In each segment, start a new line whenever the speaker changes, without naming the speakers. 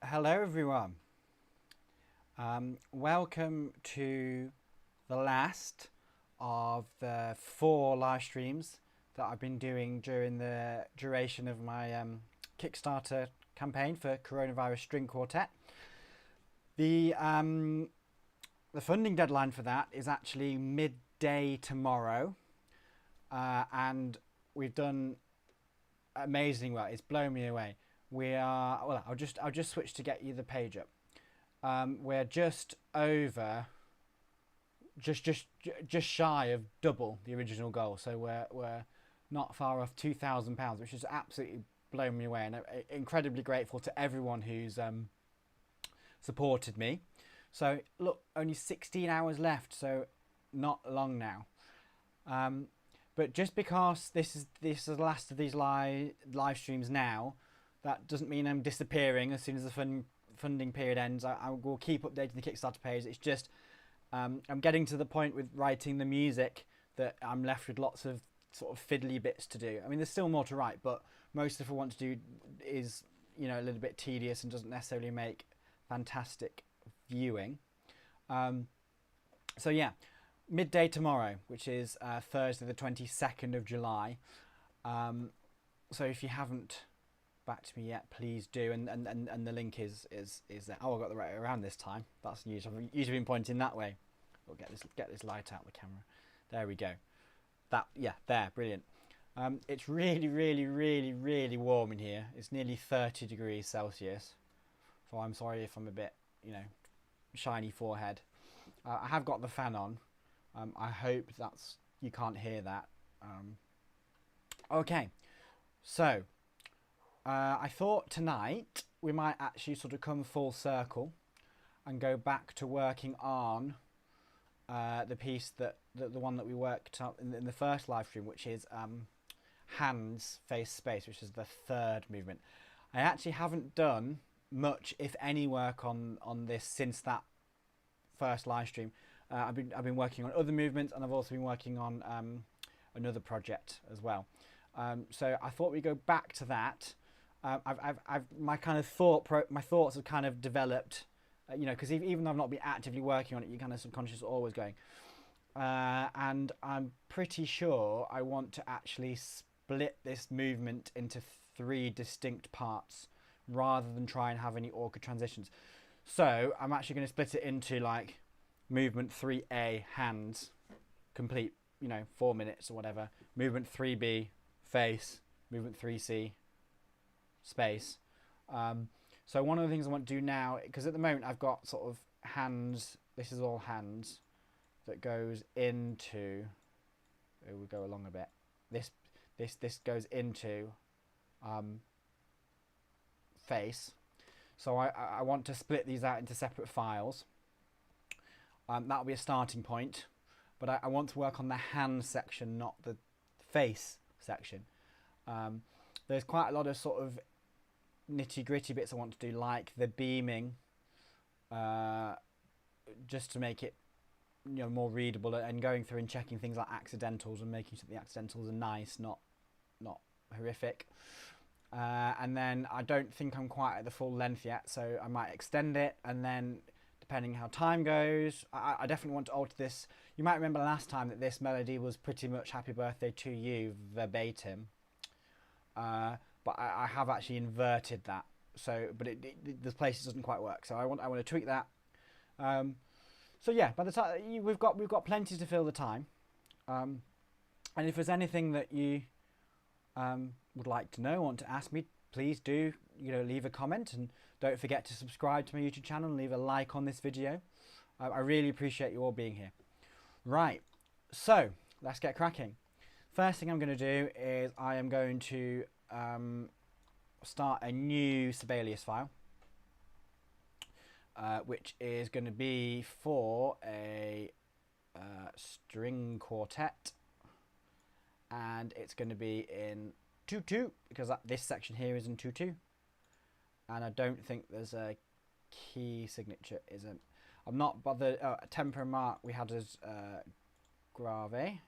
Hello everyone. Welcome to the last of the 4 live streams that I've been doing during the duration of my Kickstarter campaign for Coronavirus String Quartet. The funding deadline for that is actually midday tomorrow, and we've done amazing well. It's blown me away. We are, well, I'll just switch to get you the page up. We're just over, just shy of double the original goal. So we're not far off £2,000, which has absolutely blown me away, and I'm incredibly grateful to everyone who's supported me. So look, only 16 hours left, so not long now. But just because this is the last of these live streams now, that doesn't mean I'm disappearing as soon as the funding period ends. I will keep updating the Kickstarter page. It's just I'm getting to the point with writing the music that I'm left with lots of sort of fiddly bits to do. I mean, there's still more to write, but most of what I want to do is, you know, a little bit tedious and doesn't necessarily make fantastic viewing. So yeah, midday tomorrow, which is Thursday the 22nd of July. So if you haven't back to me yet, please do, and the link is there. Oh, I got the right way around this time. That's news. I've usually been pointing that way. We'll get this light out the camera. There we go. That, yeah, there, brilliant. It's really warm in here. It's nearly 30 degrees Celsius. So I'm sorry if I'm a bit, you know, shiny forehead. I have got the fan on. I hope you can't hear that. Okay, so I thought tonight we might actually sort of come full circle and go back to working on the piece the one that we worked up in the first live stream, which is hands, face, space, which is the third movement. I actually haven't done much, if any, work on this since that first live stream. I've been working on other movements, and I've also been working on another project as well. So I thought we'd go back to that. My thoughts have kind of developed, you know, because even though I've not been actively working on it, you kind of subconscious always going. And I'm pretty sure I want to actually split this movement into 3 distinct parts rather than try and have any awkward transitions. So I'm actually going to split it into like movement 3A, hands, complete, you know, 4 minutes or whatever. Movement 3B, face. Movement 3C, space. So one of the things I want to do now, because at the moment I've got sort of hands, this is all hands, that goes into, we'll go along a bit, this goes into face. So I want to split these out into separate files. That'll be a starting point, but I want to work on the hand section, not the face section. There's quite a lot of sort of nitty-gritty bits I want to do, like the beaming, just to make it, you know, more readable, and going through and checking things like accidentals and making sure the accidentals are nice, not horrific. And then I don't think I'm quite at the full length yet, so I might extend it, and then depending how time goes, I definitely want to alter this. You might remember last time that this melody was pretty much Happy Birthday to You verbatim. But I have actually inverted that, so but the place doesn't quite work. So I want to tweak that. So yeah, by the time we've got plenty to fill the time, and if there's anything that you would like to know, want to ask me, please do, you know, leave a comment, and don't forget to subscribe to my YouTube channel and leave a like on this video. I really appreciate you all being here. Right, so let's get cracking. First thing I'm going to do is I am going to start a new Sibelius file, which is going to be for a string quartet, and it's going to be in 2/2 because this section here is in 2/2, and I don't think there's a key signature. I'm not bothered. Tempo mark we had as grave.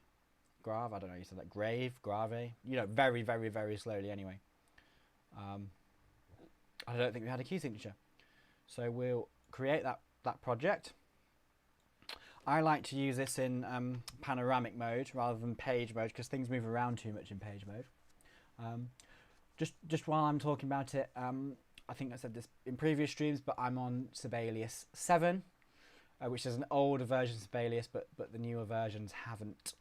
I don't know, you said that, grave, grave, you know, very slowly anyway. I don't think we had a key signature. So we'll create that project. I like to use this in panoramic mode rather than page mode because things move around too much in page mode. Just while I'm talking about it, I think I said this in previous streams, but I'm on Sibelius 7, which is an older version of Sibelius, but the newer versions haven't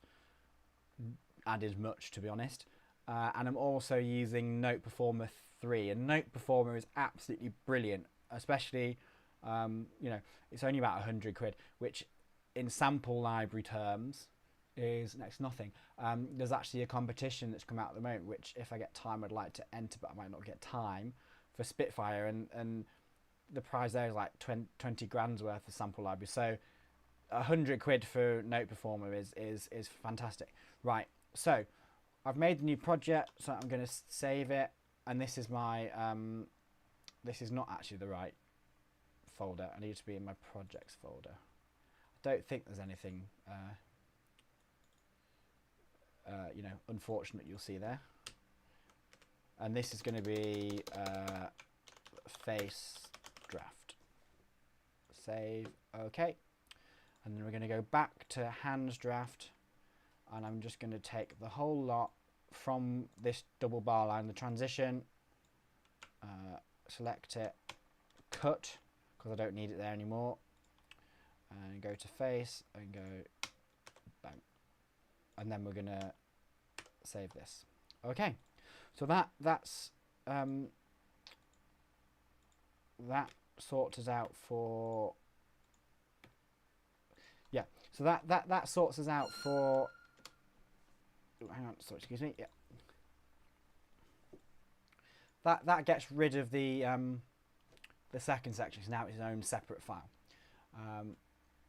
added much, to be honest. And I'm also using Note Performer 3, and Note Performer is absolutely brilliant, especially, you know, it's only about 100 quid, which in sample library terms is next to nothing. There's actually a competition that's come out at the moment, which if I get time I'd like to enter, but I might not get time, for Spitfire, and the prize there is like 20 grand's worth of sample library. So 100 quid for Note Performer is fantastic. Right, so I've made the new project, so I'm going to save it, and this is my this is not actually the right folder. I need to be in my projects folder. I don't think there's anything you know, unfortunate you'll see there. And this is going to be face draft. Save, okay. And then we're going to go back to hands draft, and I'm just going to take the whole lot from this double bar line, the transition, select it, cut, because I don't need it there anymore, and go to face and go bang, and then we're going to save this. Okay, so that's that sorts us out for, yeah, so that sorts us out for, oh, hang on, sorry, excuse me, yeah, that gets rid of the second section, so now it's its own separate file.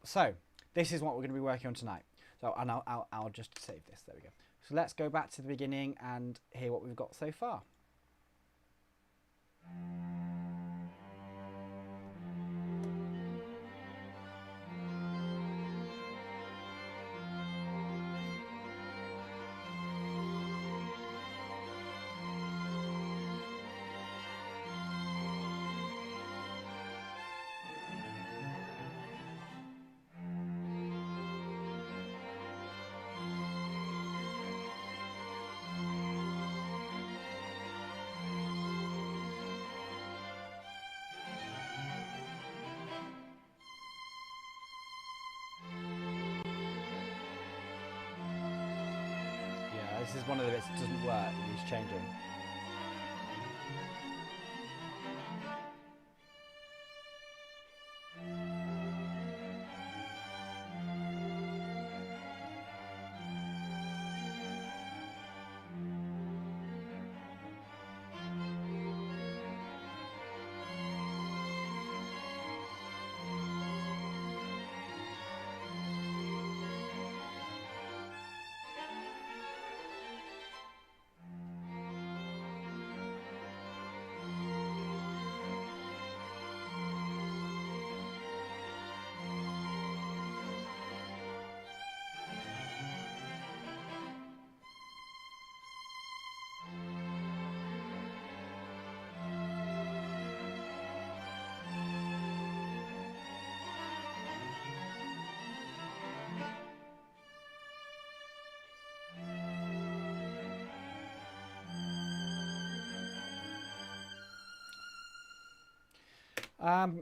So this is what we're going to be working on tonight. So, and I'll just save this. There we go. So let's go back to the beginning and hear what we've got so far. This is one of the bits that doesn't work, and he's changing.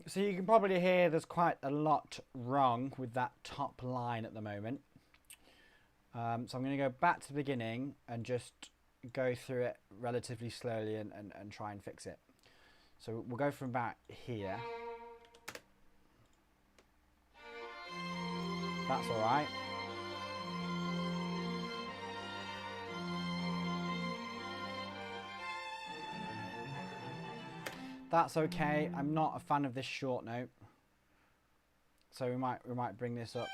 So you can probably hear there's quite a lot wrong with that top line at the moment. So I'm going to go back to the beginning and just go through it relatively slowly and try and fix it. So we'll go from about here. That's all right. That's okay. I'm not a fan of this short note, so we might bring this up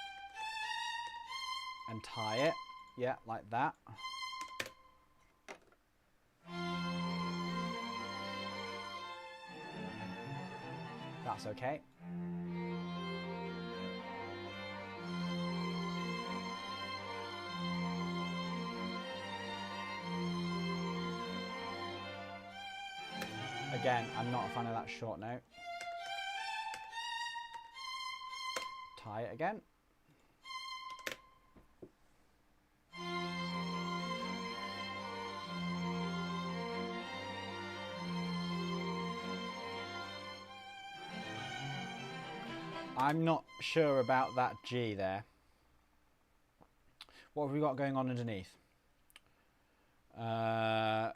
and tie it, yeah, like that. That's okay. Again, I'm not a fan of that short note. untie it again. I'm not sure about that G there. What have we got going on underneath? A...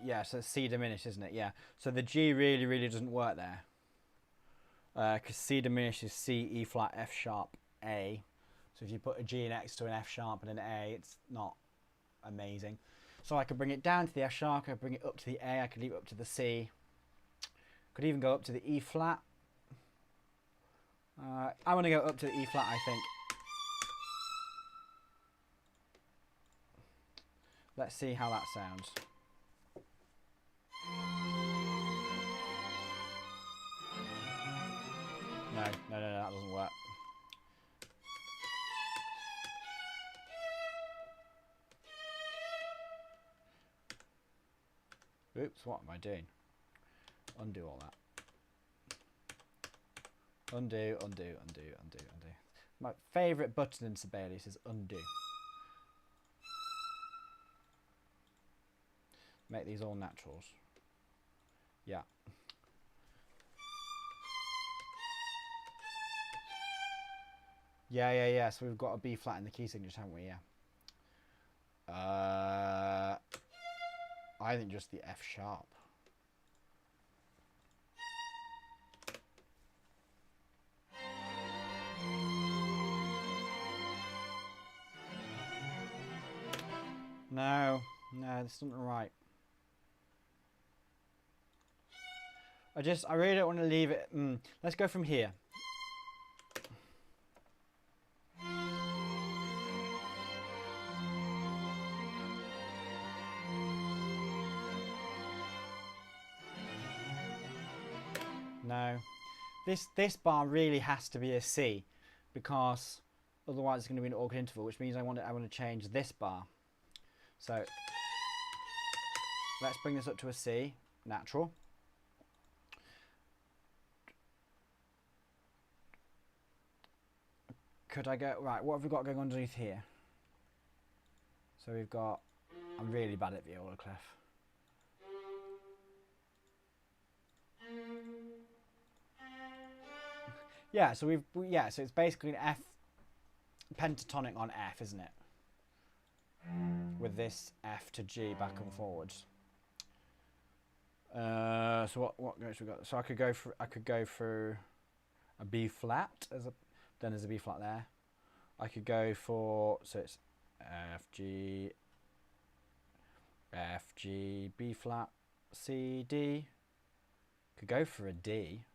Yeah, so it's C diminished, isn't it? Yeah. So the G really doesn't work there. Because C diminished is C, E flat, F sharp, A. So if you put a G next to an F sharp and an A, it's not amazing. So I could bring it down to the F sharp, I could bring it up to the A, I could leave it up to the C. Could even go up to the E flat. I want to go up to the E flat, I think. Let's see how that sounds. No, that doesn't work. Oops, what am I doing? Undo all that. Undo. My favourite button in Sibelius is undo. Make these all naturals. Yeah. Yeah. So we've got a B flat in the key signatures, haven't we? Yeah. I think just the F sharp. No, this isn't right. I really don't want to leave it. Let's go from here. No, this bar really has to be a C, because otherwise it's going to be an awkward interval, which means I want to change this bar. So let's bring this up to a C, natural. Could I go, right, what have we got going underneath here? So we've got, I'm really bad at viola clef. Yeah, so so it's basically an F pentatonic on F, isn't it? With this F to G back and forwards. So what notes we got? So I could go for a B flat then there's a B flat there. I could go for, so it's F G, B flat, C, D. Could go for a D.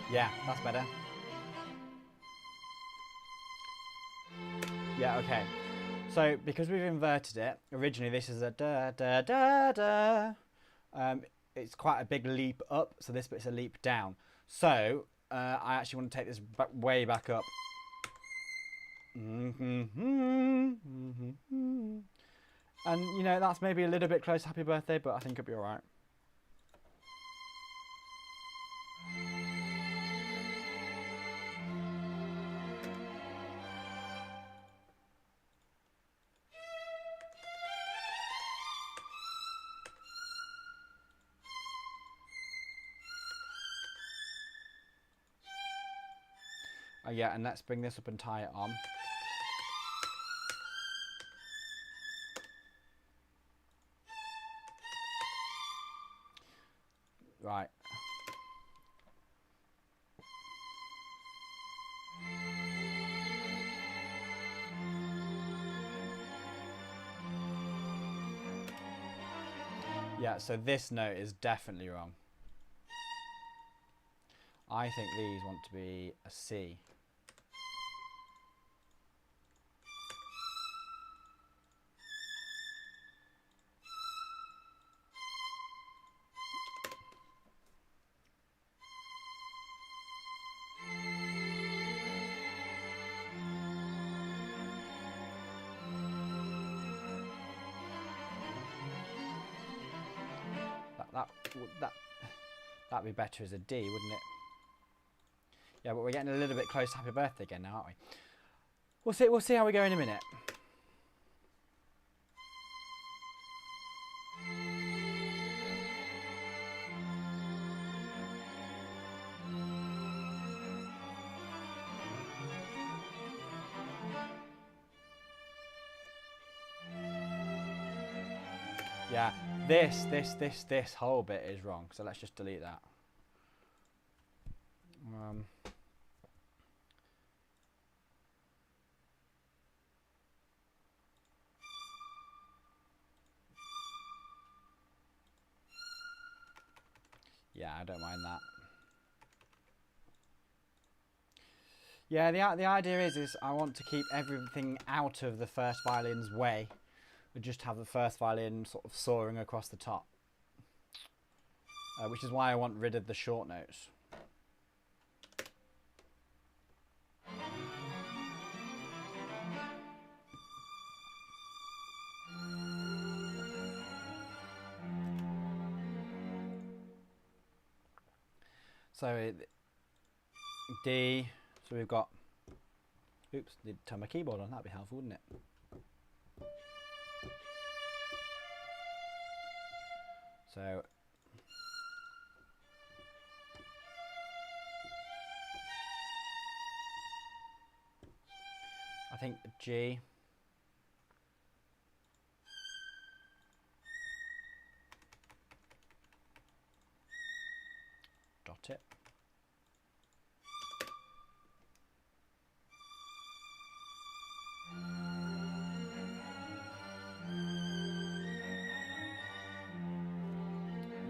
Yeah, that's better. Yeah, okay. So because we've inverted it, originally this is a da da da da. It's quite a big leap up, so this bit's a leap down. So I actually want to take this way back up. And you know, that's maybe a little bit close to Happy Birthday, but I think it'll be alright. Yeah, and let's bring this up and tie it on. Right. Yeah, so this note is definitely wrong. I think these want to be a C. that'd be better as a D, wouldn't it? Yeah, but we're getting a little bit close to happy birthday again now, aren't we? We'll see how we go in a minute. Yeah, this whole bit is wrong, so let's just delete that. Yeah, I don't mind that. Yeah, the idea is I want to keep everything out of the first violin's way. We just have the first violin sort of soaring across the top, which is why I want rid of the short notes. So D, so we've got, oops, need to turn my keyboard on, that'd be helpful, wouldn't it? So I think G, dot it.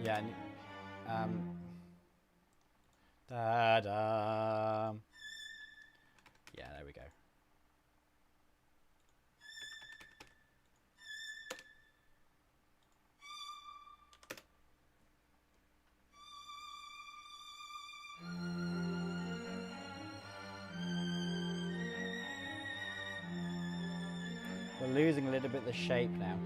Yeah, da da. Yeah, there we go. We're losing a little bit of the shape now.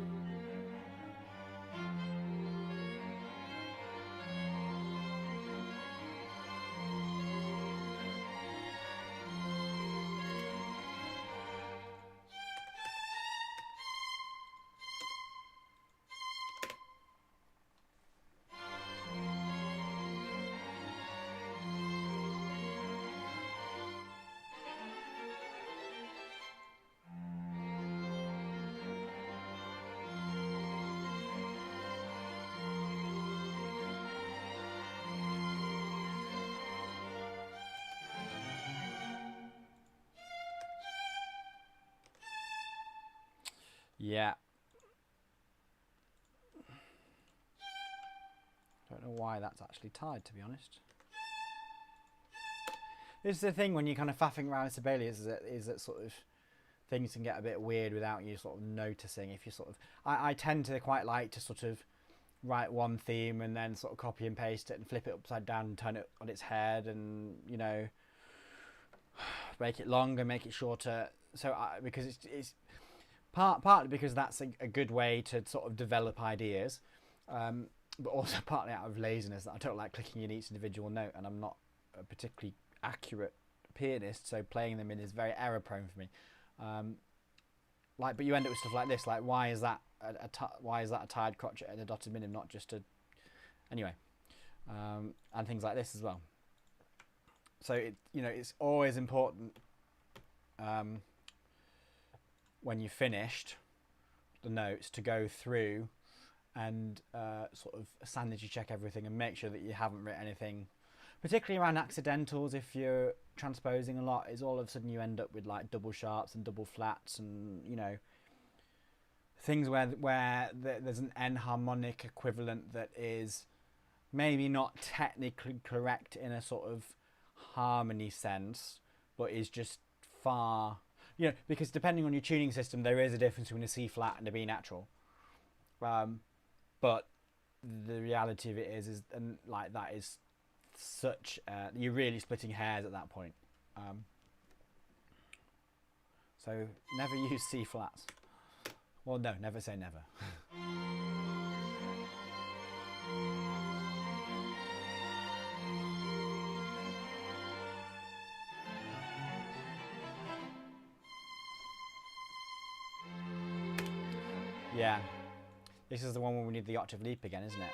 Yeah. Don't know why that's actually tied, to be honest. This is the thing when you're kind of faffing around with Sibelius, is that sort of things can get a bit weird without you sort of noticing. If you sort of, I tend to quite like to sort of write one theme and then sort of copy and paste it and flip it upside down and turn it on its head and, you know, make it longer, make it shorter. So because it's partly because that's a good way to sort of develop ideas, but also partly out of laziness that I don't like clicking in each individual note, and I'm not a particularly accurate pianist, so playing them in is very error prone for me. But you end up with stuff like this, like why is that a tied crotchet and a dotted minim, not just a, anyway, and things like this as well. So it's always important when you've finished the notes to go through and sort of sanity check everything and make sure that you haven't written anything, particularly around accidentals. If you're transposing a lot, is all of a sudden you end up with like double sharps and double flats and, you know, things where there's an enharmonic equivalent that is maybe not technically correct in a sort of harmony sense, but is just far, you know, because depending on your tuning system, there is a difference between a C flat and a B natural. But the reality of it is and like that is such you're really splitting hairs at that point. So never use C flats. Well, no, never say never. Yeah. This is the one where we need the octave leap again, isn't it?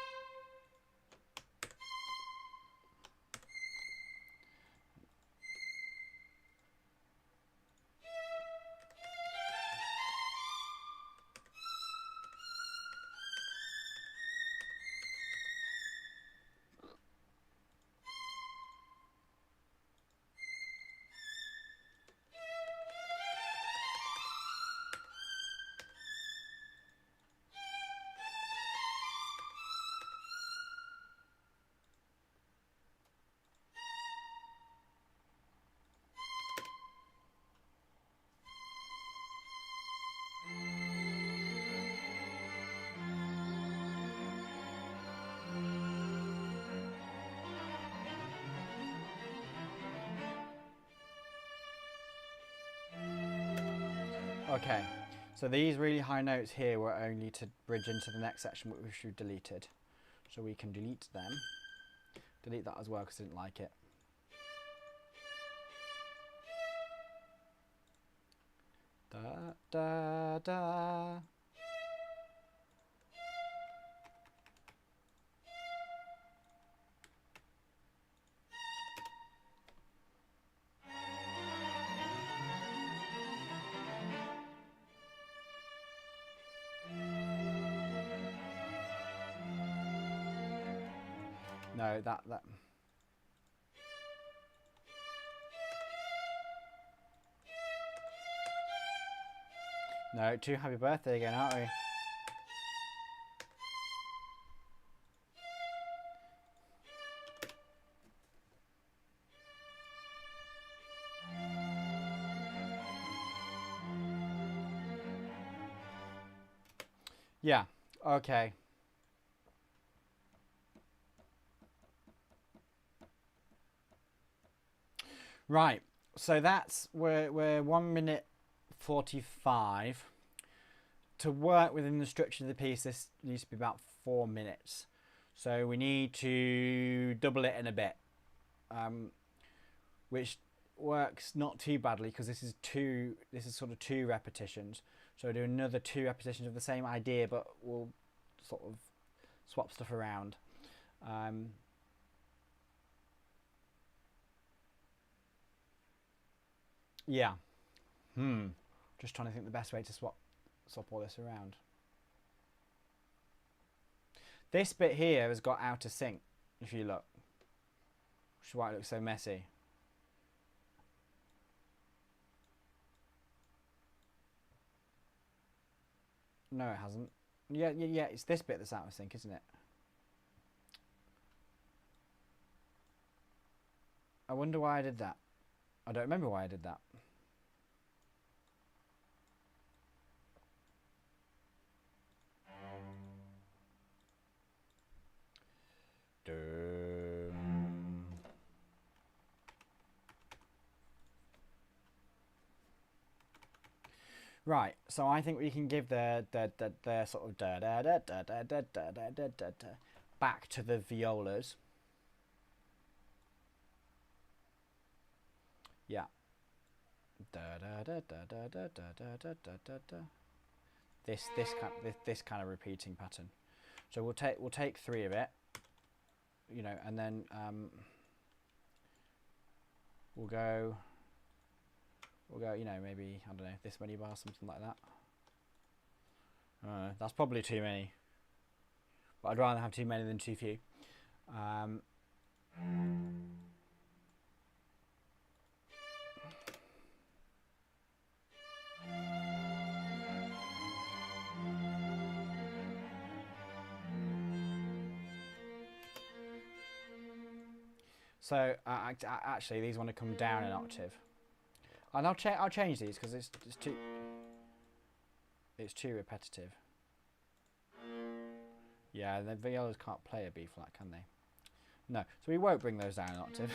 Okay, so these really high notes here were only to bridge into the next section which we've deleted. So we can delete them. Delete that as well because I didn't like it. Da, da, da. No, that. No, too happy birthday again, aren't we? Yeah, okay. Right, so that's, we're 1 minute 45. To work within the structure of the piece, this needs to be about 4 minutes. So we need to double it in a bit, which works not too badly because this is sort of 2 repetitions. So we'll do another 2 repetitions of the same idea, but we'll sort of swap stuff around. Yeah. Just trying to think the best way to swap all this around. This bit here has got out of sync, if you look. Which is why it looks so messy. No, it hasn't. Yeah, it's this bit that's out of sync, isn't it? I wonder why I did that. I don't remember why I did that. Right, so I think we can give the sort of back to the violas. Yeah. This kind of repeating pattern. So we'll take 3 of it, you know, and then we'll go, you know, maybe, I don't know, this many bars, something like that. That's probably too many, but I'd rather have too many than too few. So actually, these want to come down an octave, and I'll change these because it's too repetitive. Yeah, the violas can't play a B flat, can they? No, so we won't bring those down an octave.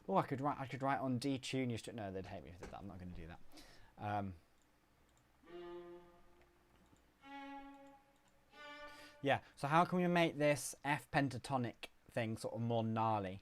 Oh, I could write on D tune. No, they'd hate me if I did that. I'm not going to do that. Yeah. So how can we make this F pentatonic thing sort of more gnarly?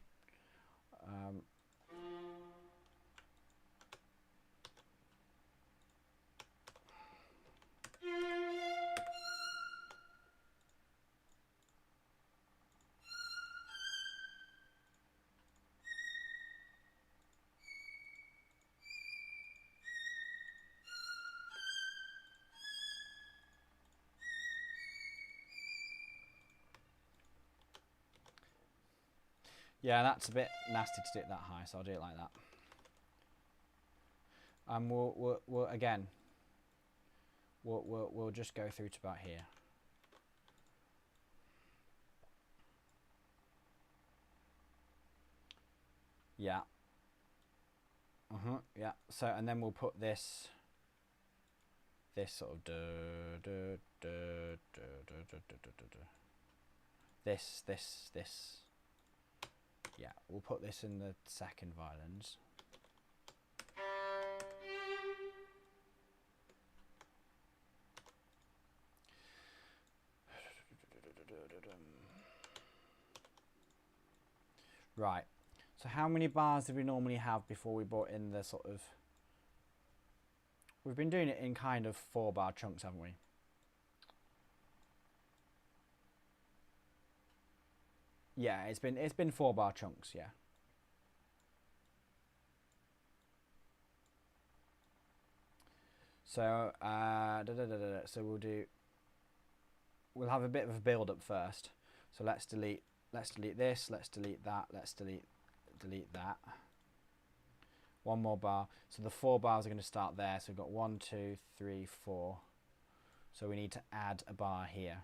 Yeah, that's a bit nasty to do it that high, so I'll do it like that. And we'll again, we'll just go through to about here. Yeah. Yeah. So, and then we'll put this sort of this. Yeah, we'll put this in the second violins. Right. So how many bars did we normally have before we brought in the sort of... We've been doing it in kind of 4-bar chunks, haven't we? Yeah, it's been 4-bar chunks, yeah. So so we'll have a bit of a build up first. So let's delete this, let's delete that, let's delete that. One more bar. So the 4 bars are going to start there. So we've got 1, 2, 3, 4. So we need to add a bar here.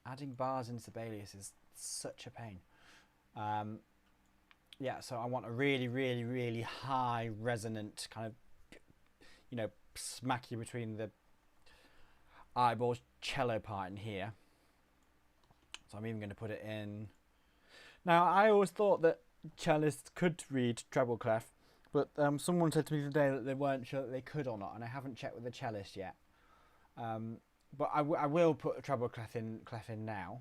Adding bars into Sibelius is such a pain. Yeah, so I want a really, really, really high resonant kind of, you know, smack you between the eyeballs cello part in here. So I'm even going to put it in. Now, I always thought that cellists could read treble clef, but someone said to me today that they weren't sure that they could or not, and I haven't checked with the cellist yet. But I will put a treble clef in now.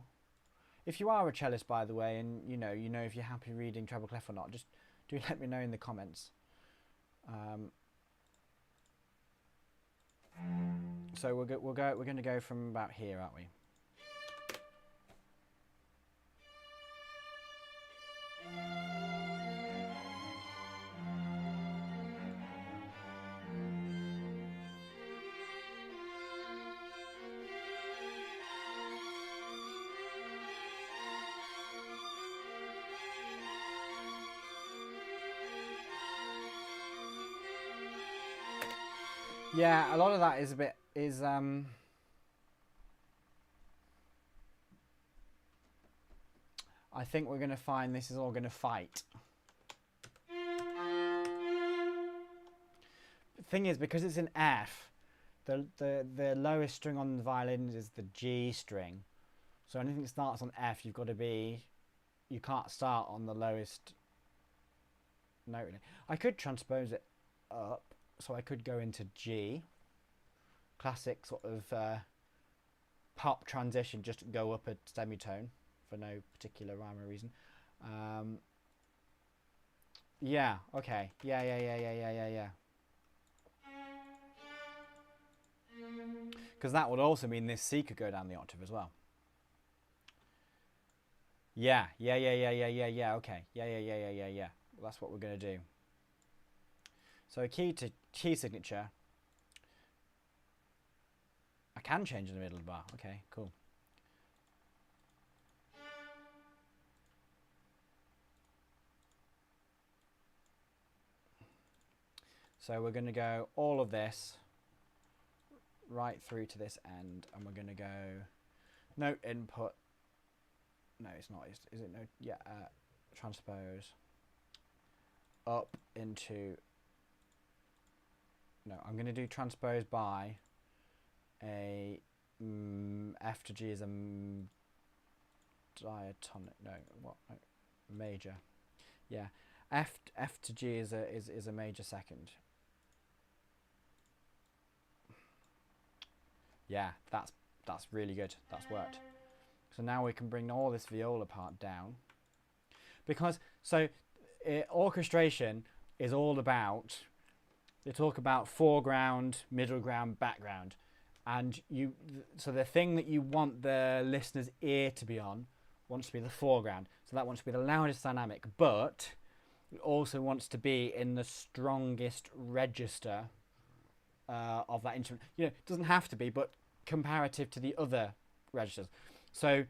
If you are a cellist, by the way, and you know if you're happy reading treble clef or not, just do let me know in the comments. So we're going to go from about here, aren't we? Yeah, a lot of that is I think we're going to find this is all going to fight. The thing is, because it's an F, the lowest string on the violin is the G string. So anything that starts on F, you can't start on the lowest note. Really. I could transpose it up, so I could go into G. Classic sort of pop transition, just go up a semitone for no particular rhyme or reason. Yeah, okay. Yeah. Because that would also mean this C could go down the octave as well. Yeah. Okay. Yeah. Well, that's what we're going to do. So key signature. I can change in the middle of the bar. Okay, cool. So we're going to go all of this right through to this end, and we're going to go note input. No, it's not. Is it note? Yeah, transpose up into. No, I'm going to do transpose by a F to G is a diatonic. No, what? No, major. Yeah, F to G is a major second. Yeah, that's really good. That's worked. So now we can bring all this viola part down, because orchestration is all about. They talk about foreground, middle ground, background, and so the thing that you want the listener's ear to be on wants to be the foreground. So that wants to be the loudest dynamic, but it also wants to be in the strongest register of that instrument. You know, it doesn't have to be, but comparative to the other registers. So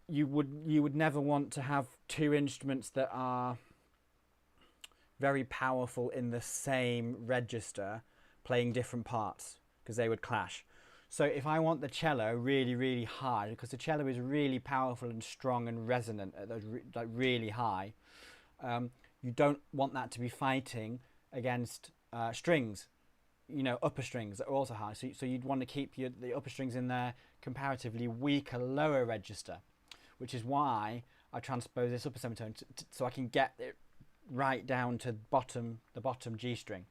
you would never want to have two instruments that are very powerful in the same register playing different parts, because they would clash. So if I want the cello really, really high, because the cello is really powerful and strong and resonant at those like really high, you don't want that to be fighting against strings, you know, upper strings that are also high. So you'd want to keep the upper strings in their comparatively weaker lower register, which is why I transpose this upper semitone so I can get it right down to the bottom G string.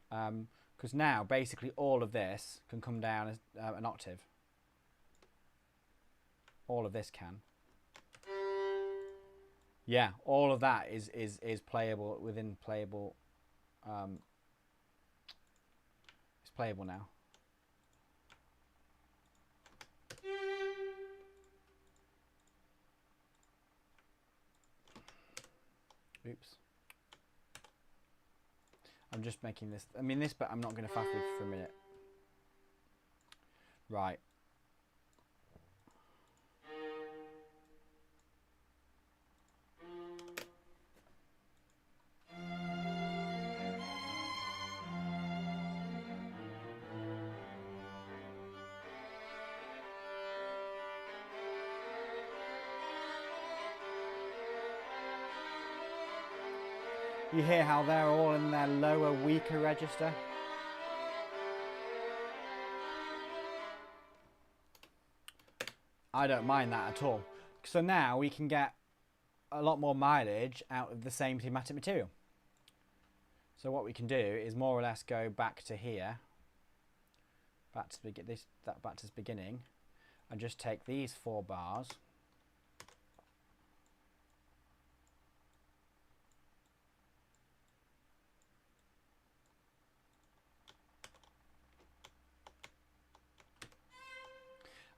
Because now basically all of this can come down as an octave. All of this can. Yeah, all of that is playable within playable. It's playable now. Oops. I'm just making this. I mean, this bit I'm not going to faff with for a minute. Right. You hear how they're all in their lower, weaker register? I don't mind that at all. So now we can get a lot more mileage out of the same thematic material. So what we can do is more or less go back to here, back to this beginning, and just take these 4 bars.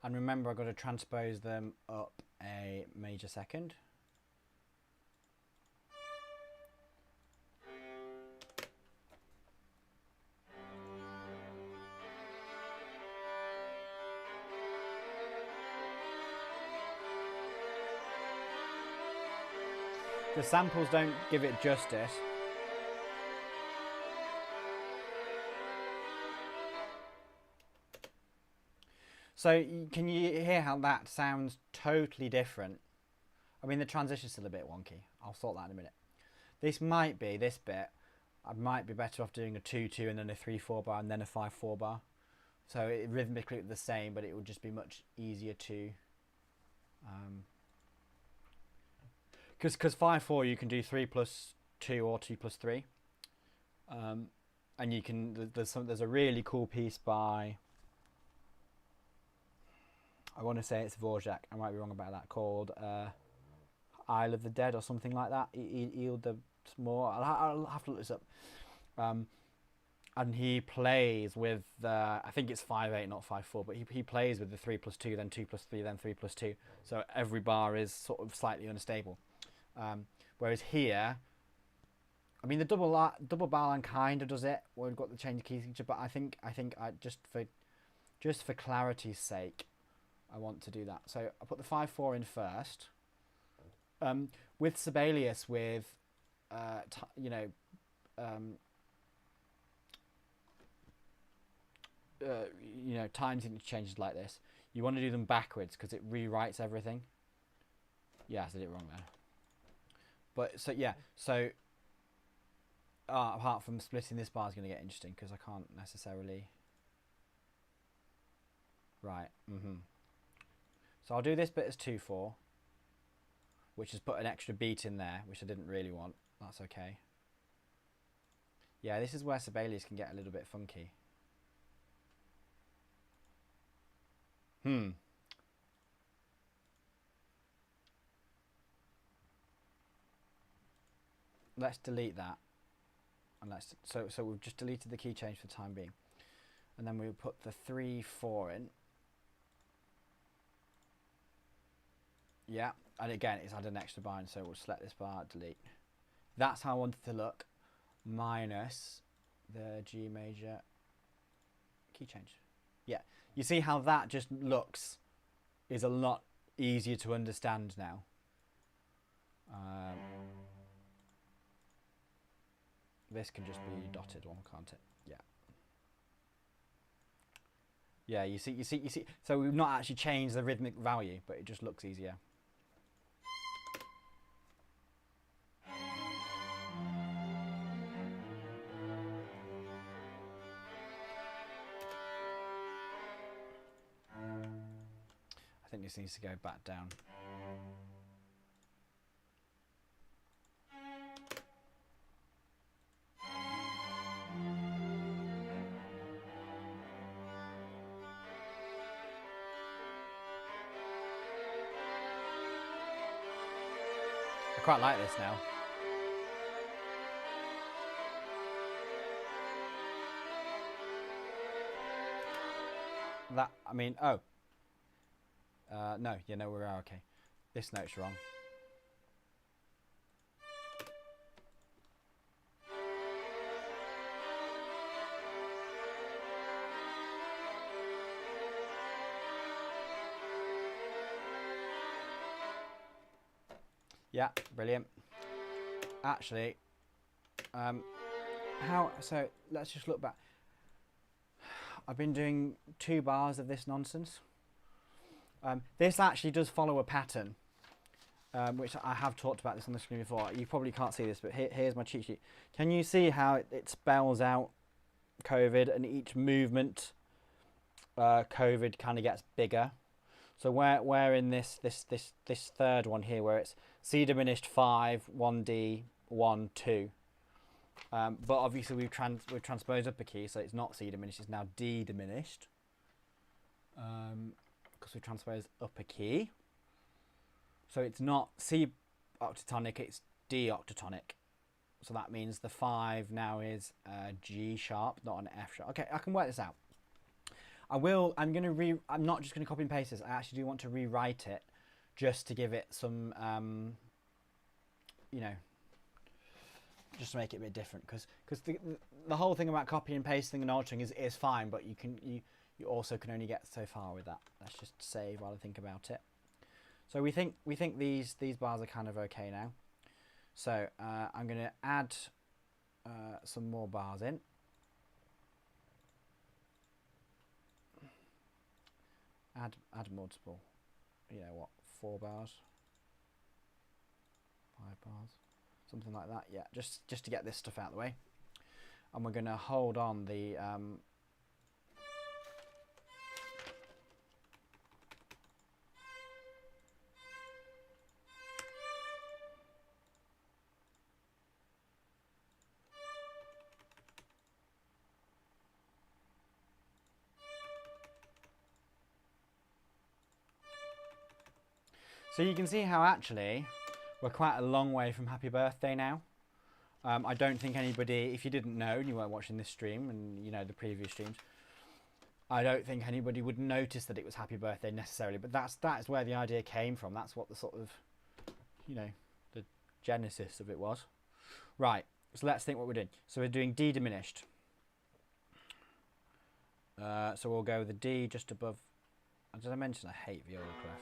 And remember, I've got to transpose them up a major second. The samples don't give it justice. So can you hear how that sounds totally different? I mean, the transition's still a bit wonky. I'll sort that in a minute. This bit, I might be better off doing a 2-2 and then a 3-4 bar and then a 5-4 bar. So it rhythmically the same, but it would just be much easier to... Because 5-4 you can do 3+2 or 2+3. And you can... There's a really cool piece by... I want to say it's Dvorak, I might be wrong about that, called Isle of the Dead or something like that. Ile de Mort. I'll have to look this up. And he plays with, I think it's 5-8, not 5-4, but he plays with the 3+2, then 2+3, then 3+2. So every bar is sort of slightly unstable. Whereas here, I mean, the double bar line kind of does it, where we've got the change of key signature, but I think I just for clarity's sake, I want to do that. So I put the 5-4 in first. With Sibelius, with time signature changes like this, you want to do them backwards because it rewrites everything. Yeah, I did it wrong there. But so yeah, so apart from splitting this bar is going to get interesting because I can't necessarily. Right. So I'll do this bit as 2-4, which has put an extra beat in there, which I didn't really want. That's okay. Yeah, this is where Sibelius can get a little bit funky. Let's delete that. And so we've just deleted the key change for the time being. And then we'll put the 3-4 in. Yeah, and again, it's had an extra bar in, so we'll select this bar, delete. That's how I want it to look, minus the G major key change. Yeah, you see how that just is a lot easier to understand now. This can just be dotted one, can't it? Yeah. Yeah, you see. So we've not actually changed the rhythmic value, but it just looks easier. I think this needs to go back down. I quite like this now. That, I mean, oh. No, you know, we're okay. This note's wrong. Yeah, brilliant. Actually, so let's just look back. I've been doing 2 bars of this nonsense. This actually does follow a pattern, which I have talked about this on the screen before. You probably can't see this, but here's my cheat sheet. Can you see how it spells out COVID, and each movement, COVID kind of gets bigger? So where in this third one here, where it's C diminished 5, 1D, 1, 2. But obviously we've transposed up a key, so it's not C diminished, it's now D diminished. Because we transposed up a key. So it's not C octatonic, it's D octatonic. So that means the 5 now is G sharp, not an F sharp. Okay, I can work this out. I'm not just gonna copy and paste this. I actually do want to rewrite it just to give it some, you know, just to make it a bit different. Because the whole thing about copying and pasting and altering is fine, but you also can only get so far with that. Let's just save while I think about it. So we think these bars are kind of okay now. So I'm going to add some more bars in. Add multiple. You know what? 4 bars, 5 bars, something like that. Yeah, just to get this stuff out of the way. And we're going to hold on the so you can see how actually we're quite a long way from Happy Birthday now. I don't think anybody, if you didn't know and you weren't watching this stream and you know the previous streams, I don't think anybody would notice that it was Happy Birthday necessarily, but that is where the idea came from. That's what the sort of, you know, the genesis of it was. Right, so let's think what we're doing. So we're doing D diminished. So we'll go with the D just above. Did I mention I hate viola clef?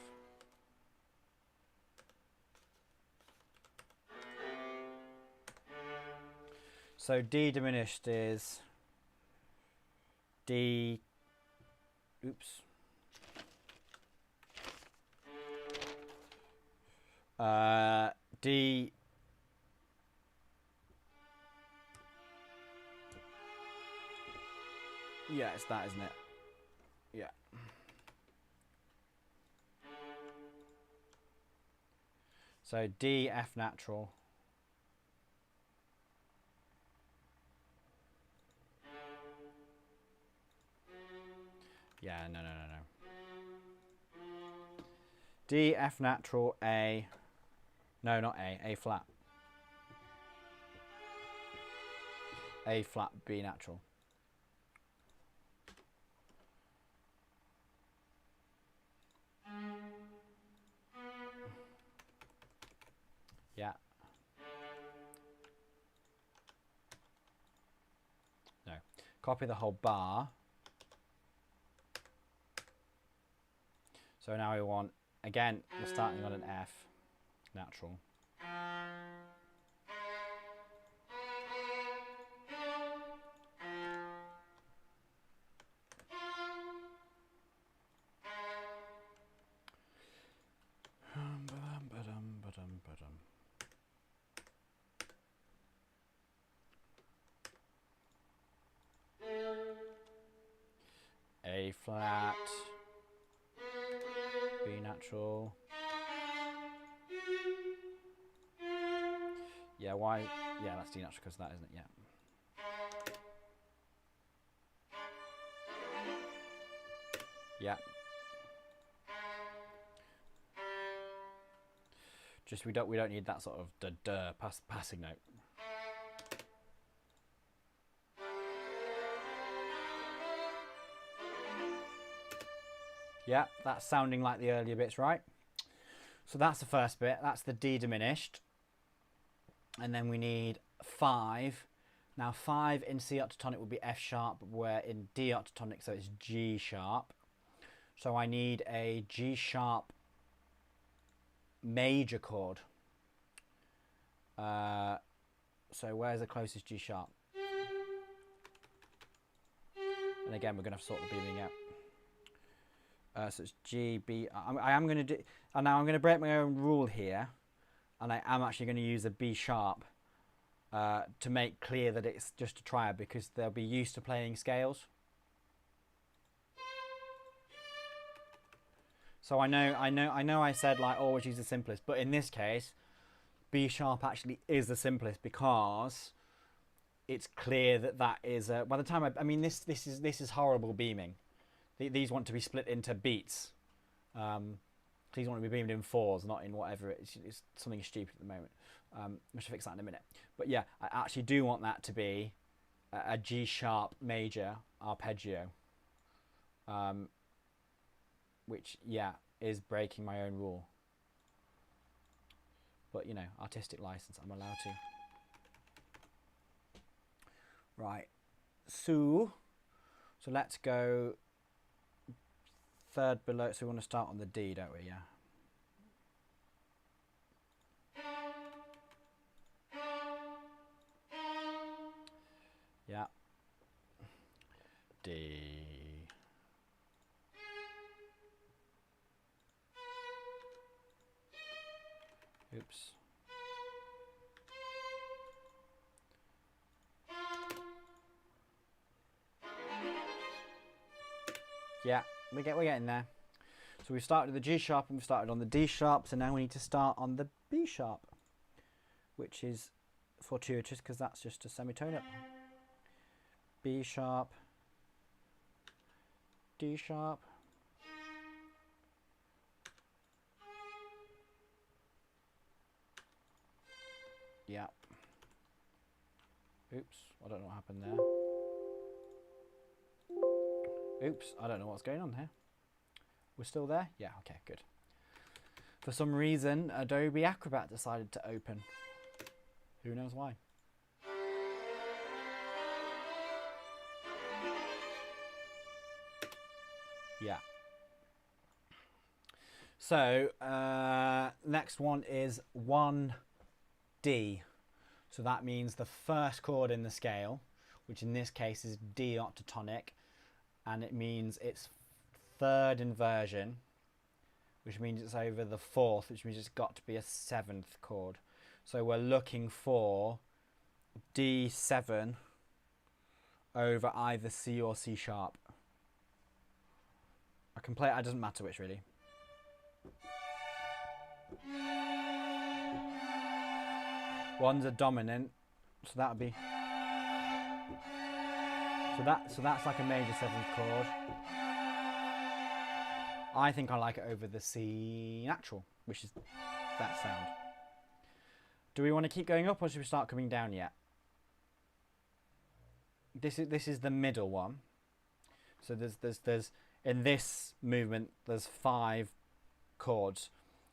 So D diminished is D, oops. D, yeah, it's that, isn't it? Yeah. So D, F natural. Yeah, no. D, F natural, A. No, not A flat. A flat, B natural. Yeah. copy the whole bar. So now we want, again, we're starting on an F, natural. A flat, B natural. Yeah, why? Yeah, that's D natural because of that, isn't it? Yeah. Yeah. Just we don't need that sort of passing note. Yeah, that's sounding like the earlier bits, right? So that's the first bit. That's the D diminished. And then we need 5. Now 5 in C octatonic would be F sharp, but we're in D octatonic, so it's G sharp. So I need a G sharp major chord. So where's the closest G sharp? And again, we're going to have to sort the beaming out. So it's G, B. I am going to do, and now I'm going to break my own rule here, and I am actually going to use a B sharp to make clear that it's just a triad, because they'll be used to playing scales. So I know I said like always use the simplest, but in this case, B sharp actually is the simplest because it's clear that that is by the time I mean this is horrible beaming. These want to be split into beats. These want to be beamed in 4s, not in whatever. It's something stupid at the moment. I should fix that in a minute. But yeah, I actually do want that to be a G sharp major arpeggio, which yeah is breaking my own rule. But you know, artistic license, I'm allowed to. Right, so let's go third below. So we want to start on the D, don't we? Yeah. Yeah. D. Oops. Yeah, we're getting there. So we started with the G sharp and we started on the D sharp, so now we need to start on the B sharp, which is fortuitous because that's just a semitone up. B sharp, D sharp, yeah. Oops, I don't know what happened there. Oops, I don't know what's going on here. We're still there? Yeah, okay, good. For some reason, Adobe Acrobat decided to open. Who knows why? Yeah. So, next one is 1D. So that means the first chord in the scale, which in this case is D octatonic, and it means it's third inversion, which means it's over the 4th, which means it's got to be a 7th chord. So we're looking for D7 over either C or C sharp. I can play it, it doesn't matter which really. One's a dominant, so that would be, so that's like a major 7th chord. I think I like it over the C natural, which is that sound. Do we want to keep going up, or should we start coming down yet? This is the middle one. So there's in this movement there's 5 chords,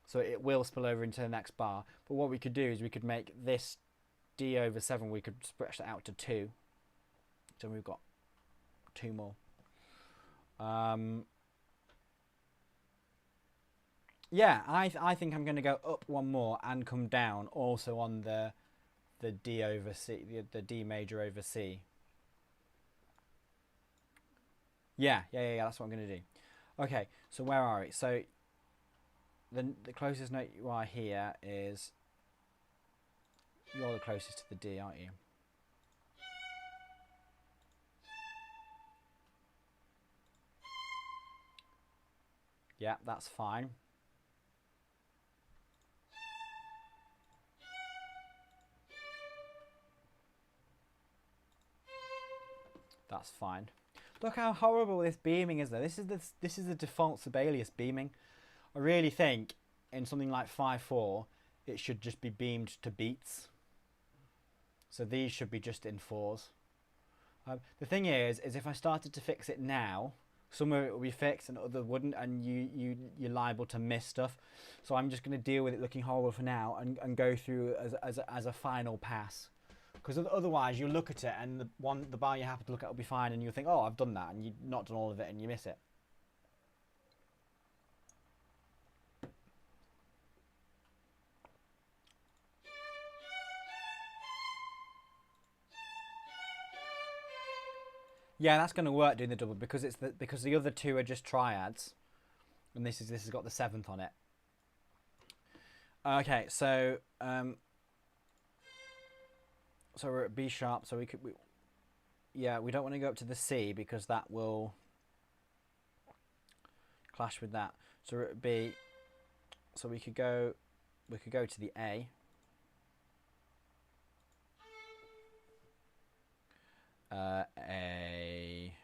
so it will spill over into the next bar. But what we could do is we could make this D over 7. We could stretch that out to 2. So we've got 2 more. Yeah, I think I'm going to go up 1 more and come down also on the D over C, the D major over C. Yeah, that's what I'm going to do. Okay, so where are we? So the closest note you are here is, you're the closest to the D, aren't you? Yeah, that's fine. That's fine. Look how horrible this beaming is though. This is the default Sibelius beaming. I really think in something like 5/4 it should just be beamed to beats. So these should be just in 4s. The thing is if I started to fix it now, some of it will be fixed and other wouldn't, and you're liable to miss stuff. So I'm just going to deal with it looking horrible for now and go through as a final pass. Because otherwise you look at it and the bar you happen to look at will be fine, and you'll think, oh, I've done that, and you've not done all of it and you miss it. Yeah, that's going to work doing the double because the other 2 are just triads, and this has got the 7th on it. Okay, so so we're at B sharp, so we don't want to go up to the C because that will clash with that. So we're at B, so we could go to the A. A.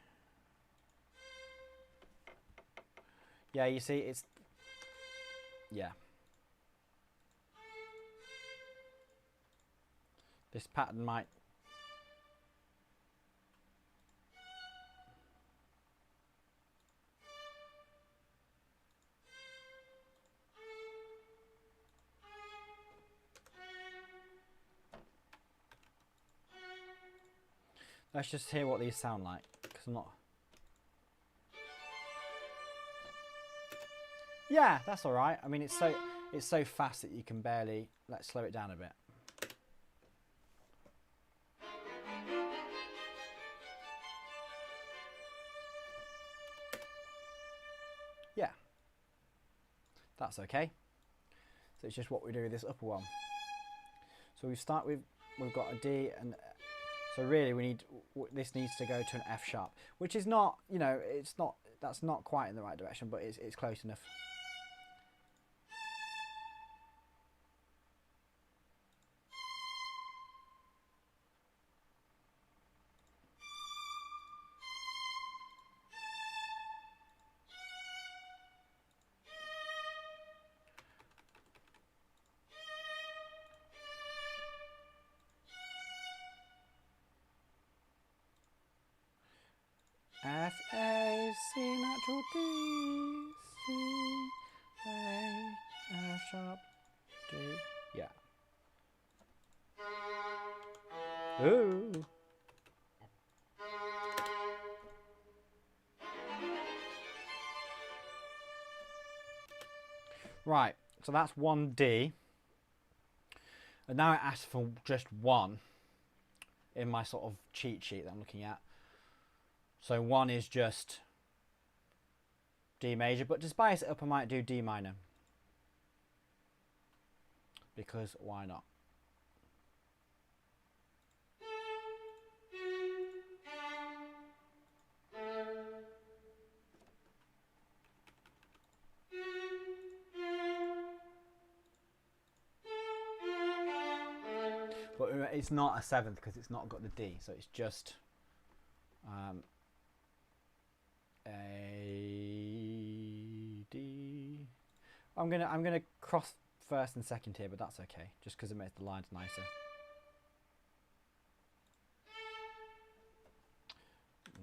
Yeah, you see, it's, yeah. This pattern might, let's just hear what these sound like, because I'm not. Yeah, that's all right. I mean, it's so fast that you can barely. Let's slow it down a bit. Yeah, that's okay. So it's just what we do with this upper one. So we've got a D, and so really this needs to go to an F sharp, which is not, that's not quite in the right direction, but it's close enough. F, A, C, natural D, C, A, F sharp, D. Yeah. Ooh. Right, so that's 1D. And now it asks for just 1 in my sort of cheat sheet that I'm looking at. So 1 is just D major, but to spice it up I might do D minor. Because why not? But it's not a 7th because it's not got the D, so it's just A, D. I'm gonna cross 1st and 2nd here, but that's okay, just because it makes the lines nicer.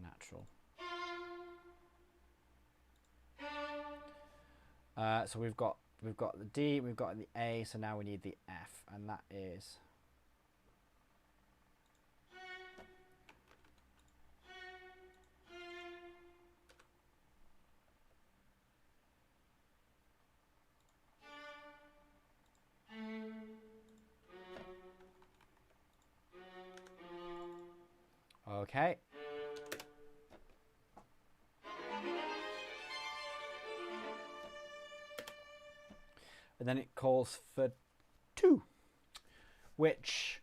Natural. So we've got the D, we've got the A, so now we need the F, and that is. Okay. And then it calls for 2, which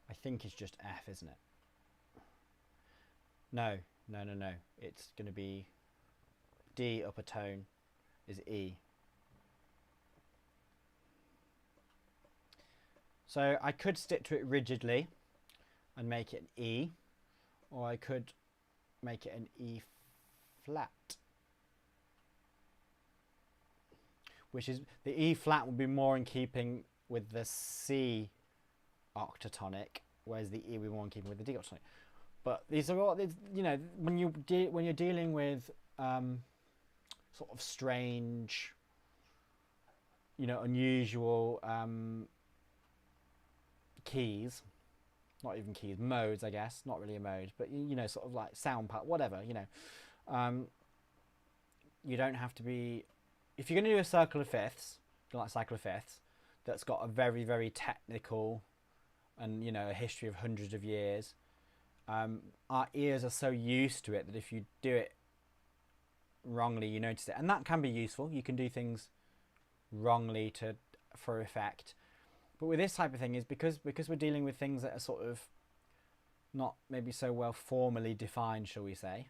I think is just F, isn't it? No. It's going to be D upper tone is E. So I could stick to it rigidly and make it an E, or I could make it an E flat. Which is, the E flat would be more in keeping with the C octatonic, whereas the E would be more in keeping with the D octatonic. But these are all, you know, when you're dealing with sort of strange, you know, unusual keys, not even keys, modes, I guess, not really a mode, but you know, sort of like sound part, whatever, you know, you don't have to be. If you're going to do a circle of fifths, like cycle of fifths, that's got a very, very technical and, you know, a history of hundreds of years, our ears are so used to it that if you do it wrongly, you notice it. And that can be useful. You can do things wrongly for effect. But with this type of thing is because we're dealing with things that are sort of not maybe so well formally defined, shall we say,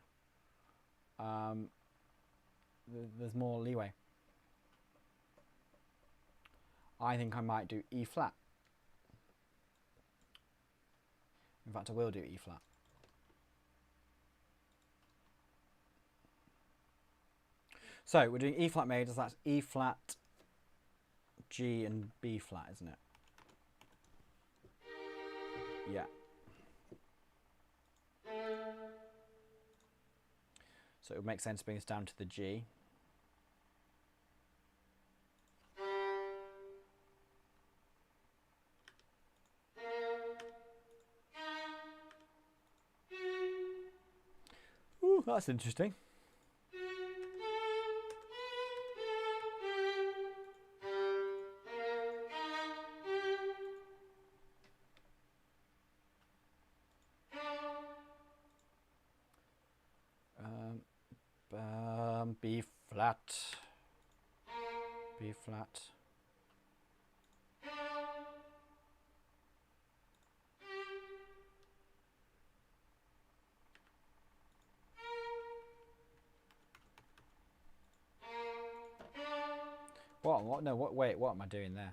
there's more leeway. I think I might do E flat. In fact, I will do E flat. So we're doing E flat major, so that's E flat, G and B flat, isn't it? Yeah. So it would make sense to bring this down to the G. Ooh, that's interesting. B flat, B flat. What? No, what? Wait, what am I doing there?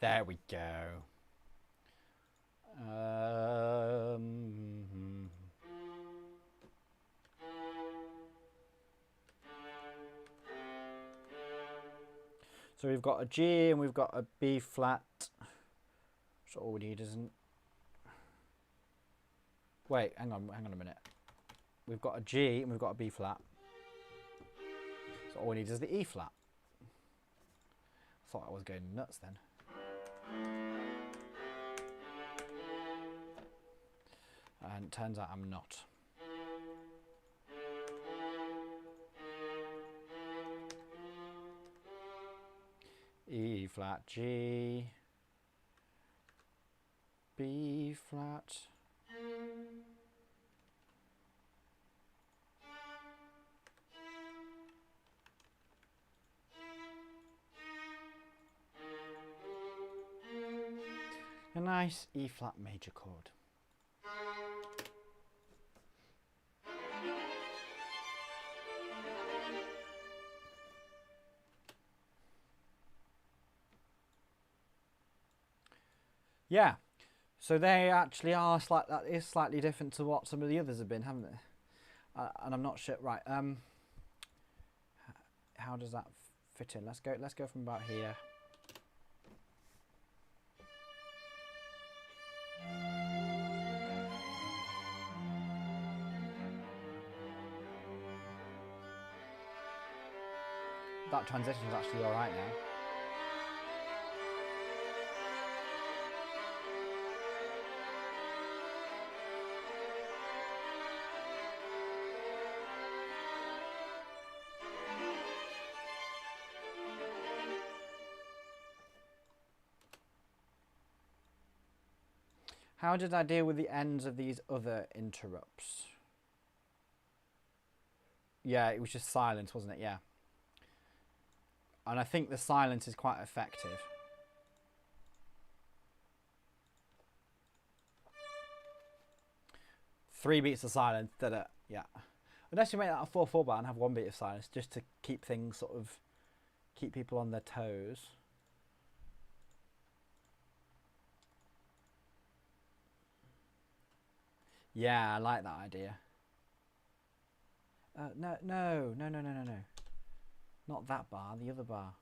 There we go. So we've got a G and we've got a B flat. That's all we need, isn't? Wait, hang on a minute. We've got a G and we've got a B flat. So all we need is the E flat. Thought I was going nuts then. And it turns out I'm not. E flat, G, B flat. A nice E flat major chord. Yeah, so they actually are that is slightly different to what some of the others have been, haven't they? And I'm not sure. Right. How does that fit in? Let's go from about here. That transition is actually all right now. How did I deal with the ends of these other interrupts? Yeah, it was just silence, wasn't it? Yeah. And I think the silence is quite effective. Three beats of silence, da-da, yeah. I'd actually make that a 4/4 bar and have one beat of silence just to keep things sort of, keep people on their toes. Yeah, I like that idea. No. Not that bar, the other bar.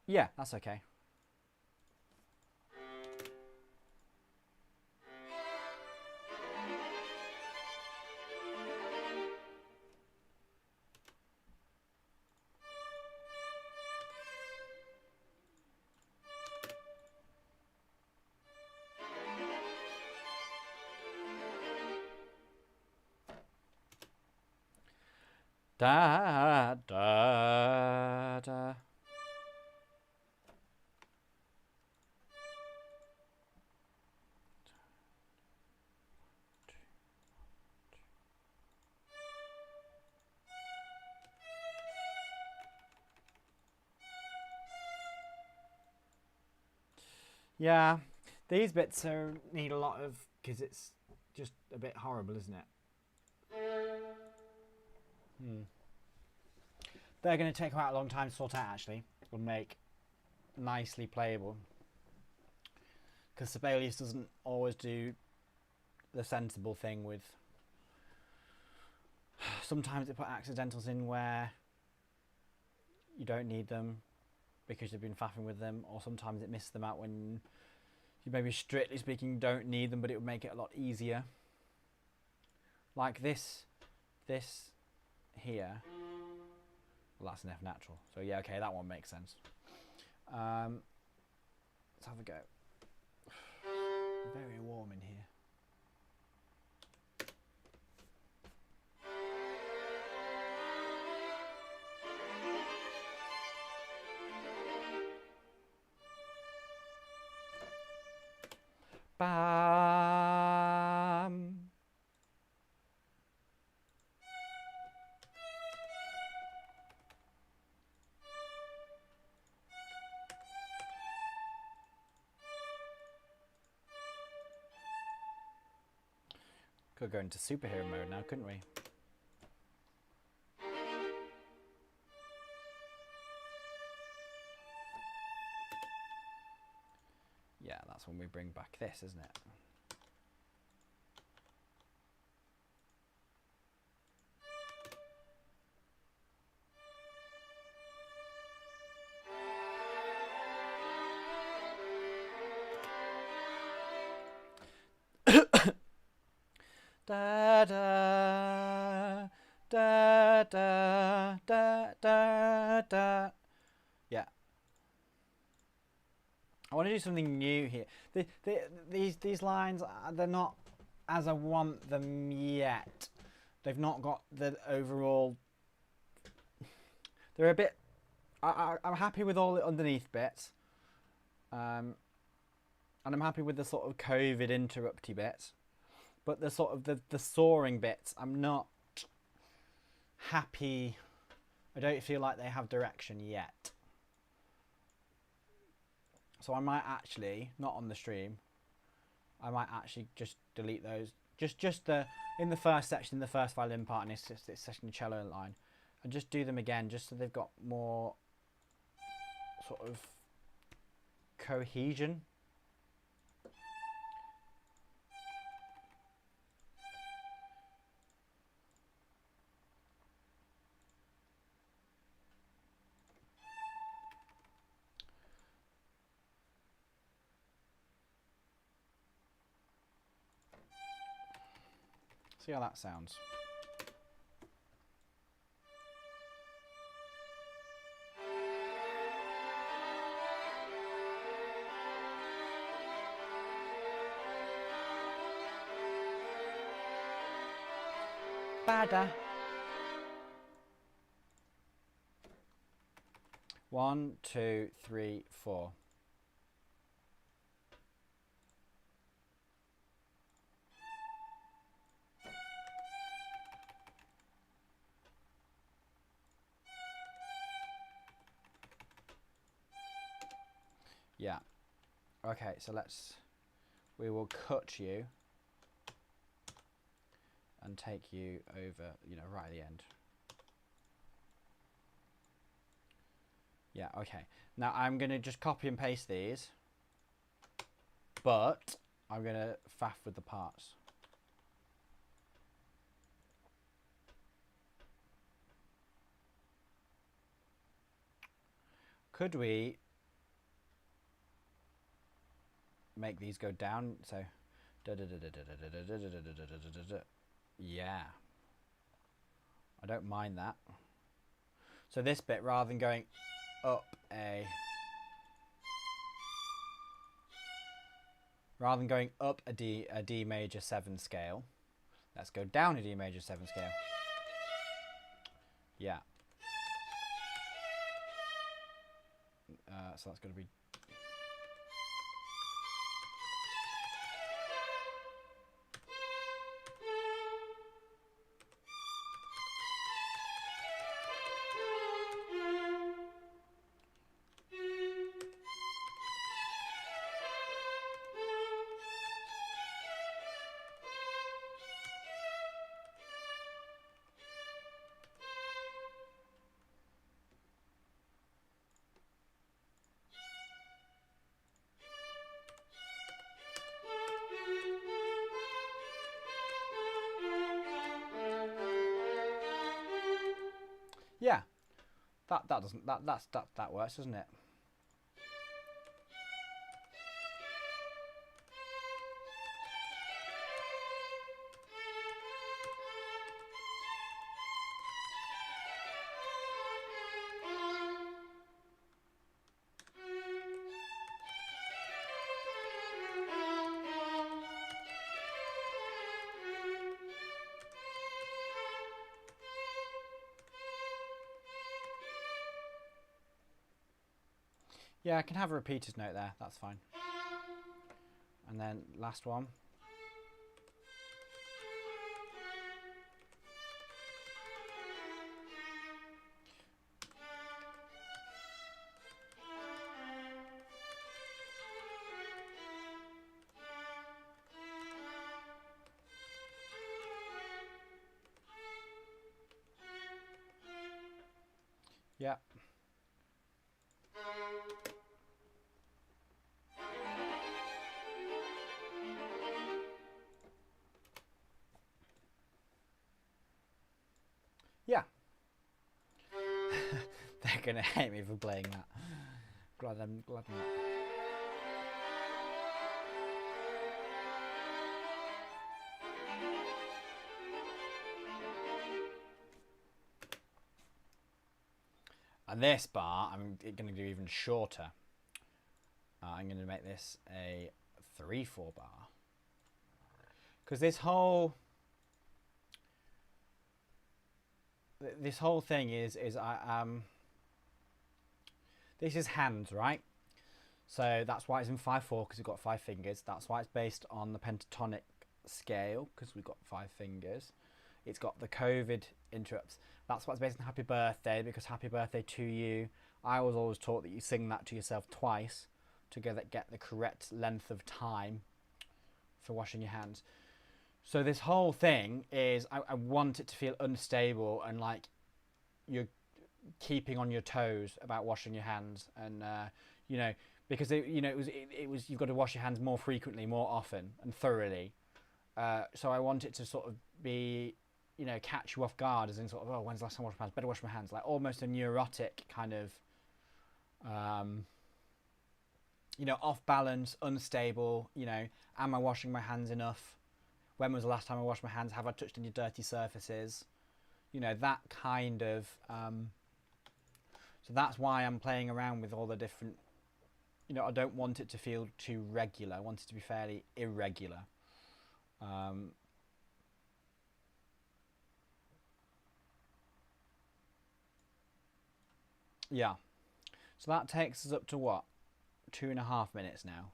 Yeah, that's okay. Da da da. Yeah, these bits need a lot of, because it's just a bit horrible, isn't it? They're going to take quite a long time to sort out, actually, and make nicely playable. Because Sibelius doesn't always do the sensible thing with... Sometimes it put accidentals in where you don't need them because you've been faffing with them, or sometimes it misses them out when you maybe strictly speaking don't need them, but it would make it a lot easier. Like this here. Well, that's an F natural. So yeah, okay, that one makes sense. Let's have a go. Very warm in here. Bam. Could go into superhero mode now, couldn't we? Yeah, that's when we bring back this, isn't it? Da da da da da da da. Yeah. I want to do something new here. These lines, they're not as I want them yet. They've not got the overall... They're a bit... I'm happy with all the underneath bits. And I'm happy with the sort of COVID interrupty bits. But the sort of the soaring bits, I'm not happy. I don't feel like they have direction yet. So I might actually, not on the stream, I might actually just delete those. Just the in the first section, the first violin part, and this section of cello line, and just do them again, just so they've got more sort of cohesion. See how that sounds. Bada. 1, 2, 3, 4. Yeah. Okay, so we will cut you and take you over, right at the end. Yeah, okay. Now I'm going to just copy and paste these, but I'm going to faff with the parts. Could we make these go down? So, yeah. I don't mind that. So this bit, rather than going up a D major 7 scale, let's go down a D major 7 scale. Yeah. So that's going to be. Yeah, that works, doesn't it? Yeah, I can have a repeater's note there, that's fine. And then last one. Yeah. Yeah. They're gonna hate me for playing that. Glad I'm not. And this bar, I'm going to do even shorter. I'm going to make this a 3/4 bar. Because this whole thing is this is hands, right? So that's why it's in 5/4, because we've got 5 fingers. That's why it's based on the pentatonic scale, because we've got 5 fingers. It's got the COVID interrupts. That's why it's based on Happy Birthday, because Happy Birthday to You. I was always taught that you sing that to yourself twice to get the correct length of time for washing your hands. So this whole thing is, I want it to feel unstable and like you're keeping on your toes about washing your hands, and because it was you've got to wash your hands more frequently, more often, and thoroughly. So I want it to sort of be, catch you off guard, as in sort of, oh, when's the last time I washed my hands? Better wash my hands. Like almost a neurotic kind of, off balance, unstable. Am I washing my hands enough? When was the last time I washed my hands? Have I touched any dirty surfaces? That kind of. So that's why I'm playing around with all the different. I don't want it to feel too regular. I want it to be fairly irregular. Yeah. So that takes us up to what? 2.5 minutes now.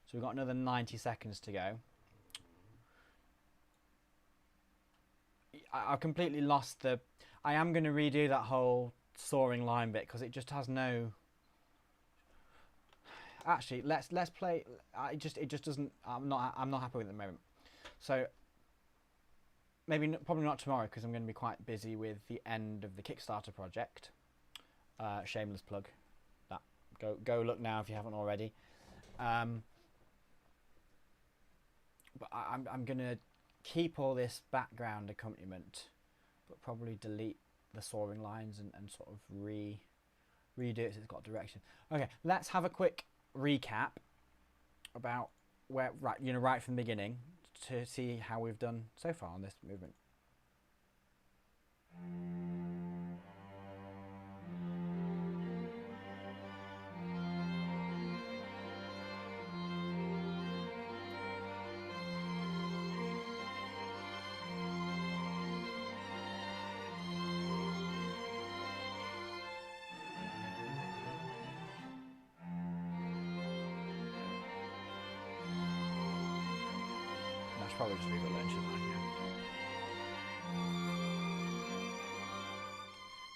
So we've got another 90 seconds to go. I've completely lost the... I am going to redo that whole soaring line bit because it just has no... Actually, let's play... it just doesn't... I'm not happy with it at the moment. So probably not tomorrow because I'm going to be quite busy with the end of the Kickstarter project. Shameless plug. That go look now if you haven't already. But I'm going to keep all this background accompaniment, but probably delete the soaring lines and sort of redo it so it's got direction. Okay, let's have a quick recap about right from the beginning to see how we've done so far on this movement. Probably just leave it alone, shouldn't I?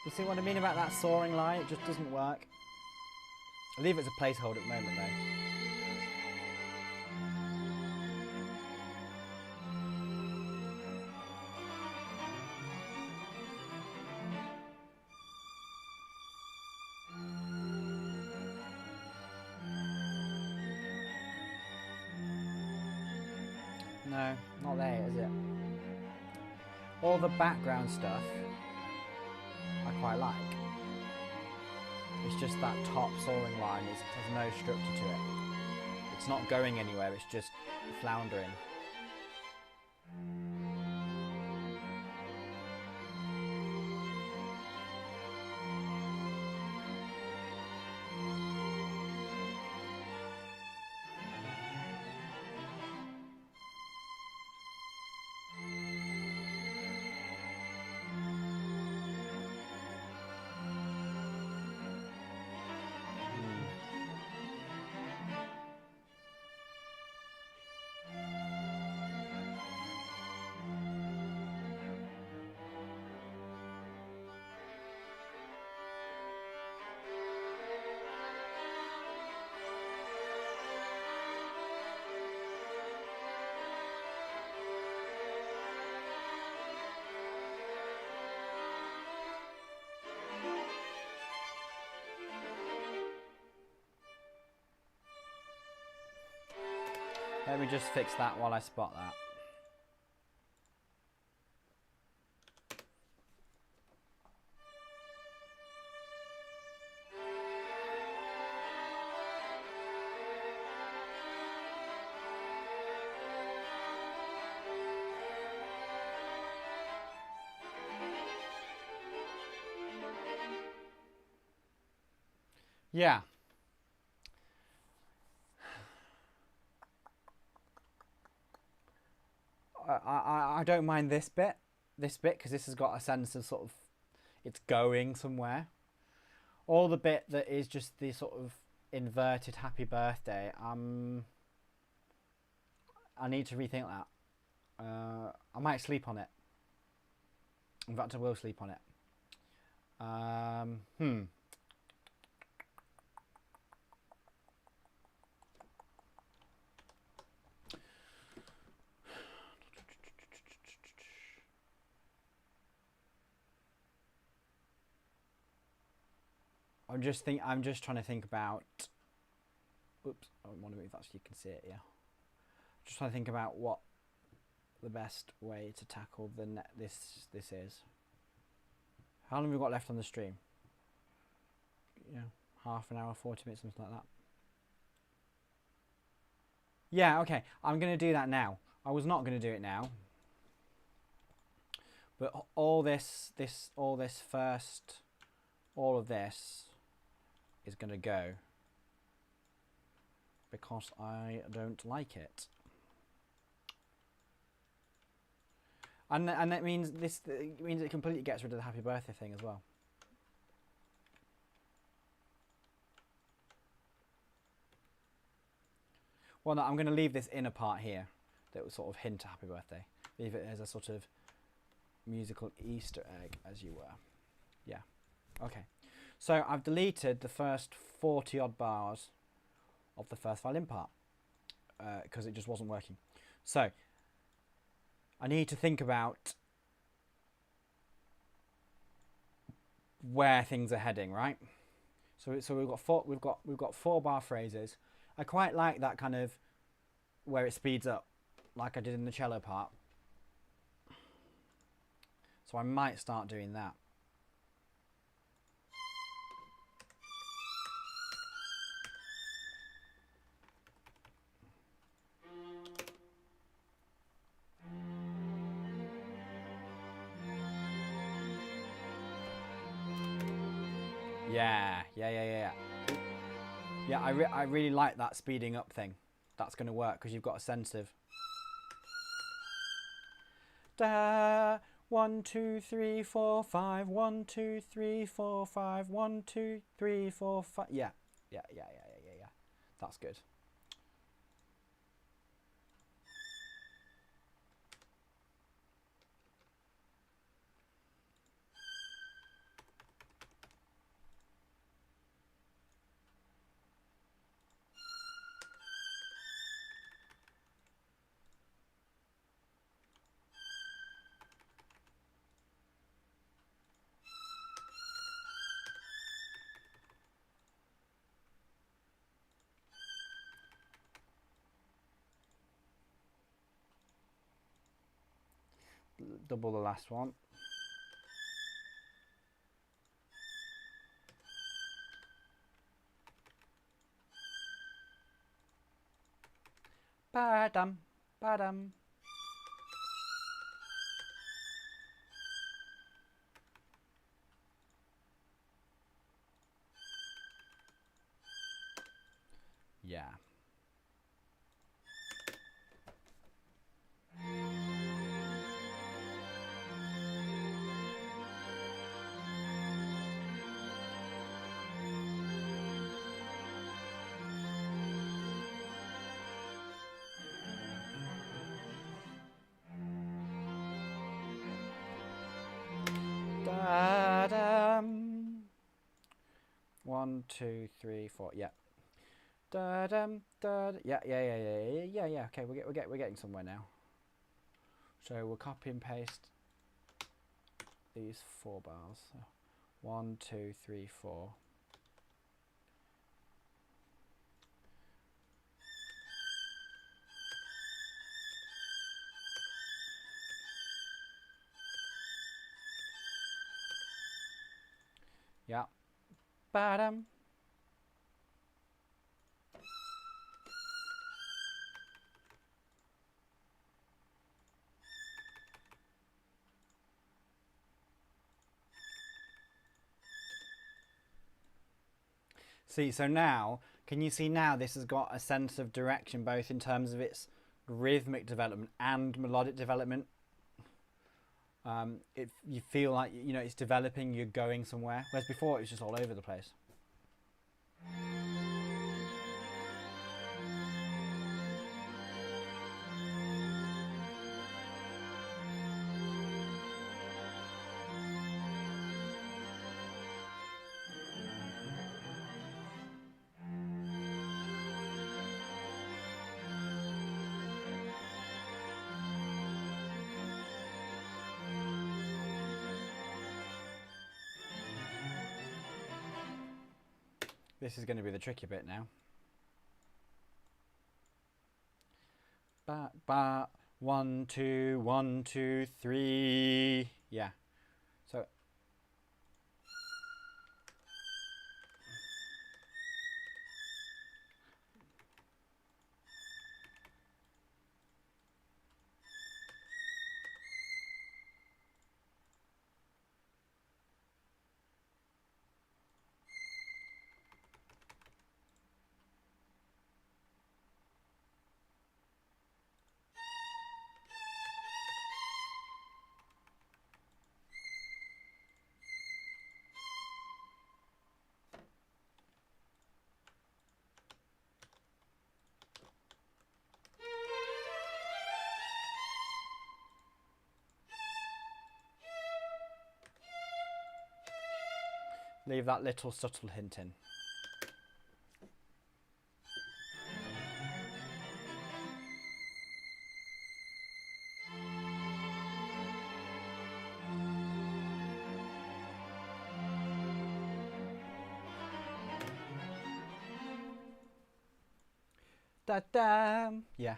You see what I mean about that soaring line? It just doesn't work. I'll leave it as a placeholder at the moment though. No, not there, is it? All the background stuff I quite like. It's just that top soaring line has no structure to it. It's not going anywhere, it's just floundering. Let me just fix that while I spot that. Yeah. I don't mind this bit because this has got a sense of sort of it's going somewhere. All the bit that is just the sort of inverted happy birthday, I need to rethink that. I might sleep on it. In fact, I will sleep on it. I'm just trying to think about. Oops, I want to move that so you can see it. Yeah. Just trying to think about what the best way to tackle this is. How long have we got left on the stream? Yeah, half an hour, 40 minutes, something like that. Yeah, okay. I'm going to do that now. I was not going to do it now. But all of this is going to go because I don't like it. And that means it completely gets rid of the happy birthday thing as well. Well, no, I'm going to leave this inner part here that will sort of hint at happy birthday. Leave it as a sort of musical Easter egg, as you were. Yeah. Okay. So I've deleted the first 40 odd bars of the first violin part because it just wasn't working. So I need to think about where things are heading, right? So we've got 4 bar phrases. I quite like that kind of where it speeds up, like I did in the cello part. So I might start doing that. Yeah. Yeah, I really like that speeding up thing. That's going to work because you've got a sense of da 1 2 3 4 5 1 2 3 4 5 1 2 3 4 5. Yeah. That's good. Double the last one. Ba-dum, ba-dum. Yeah. Da-dum. 1 2 3 4. Yeah. Da-dum, da. Yeah. Okay, we're getting somewhere now. So we'll copy and paste these 4 bars. So 1 2 3 4. Yeah. Ba-dum. See, so now, can you see now this has got a sense of direction both in terms of its rhythmic development and melodic development? You feel like, you know, it's developing, you're going somewhere, whereas before it was just all over the place. This is going to be the tricky bit now. Ba ba 1 2 1 2 3. Yeah. So leave that little subtle hint in. Da da. Yeah.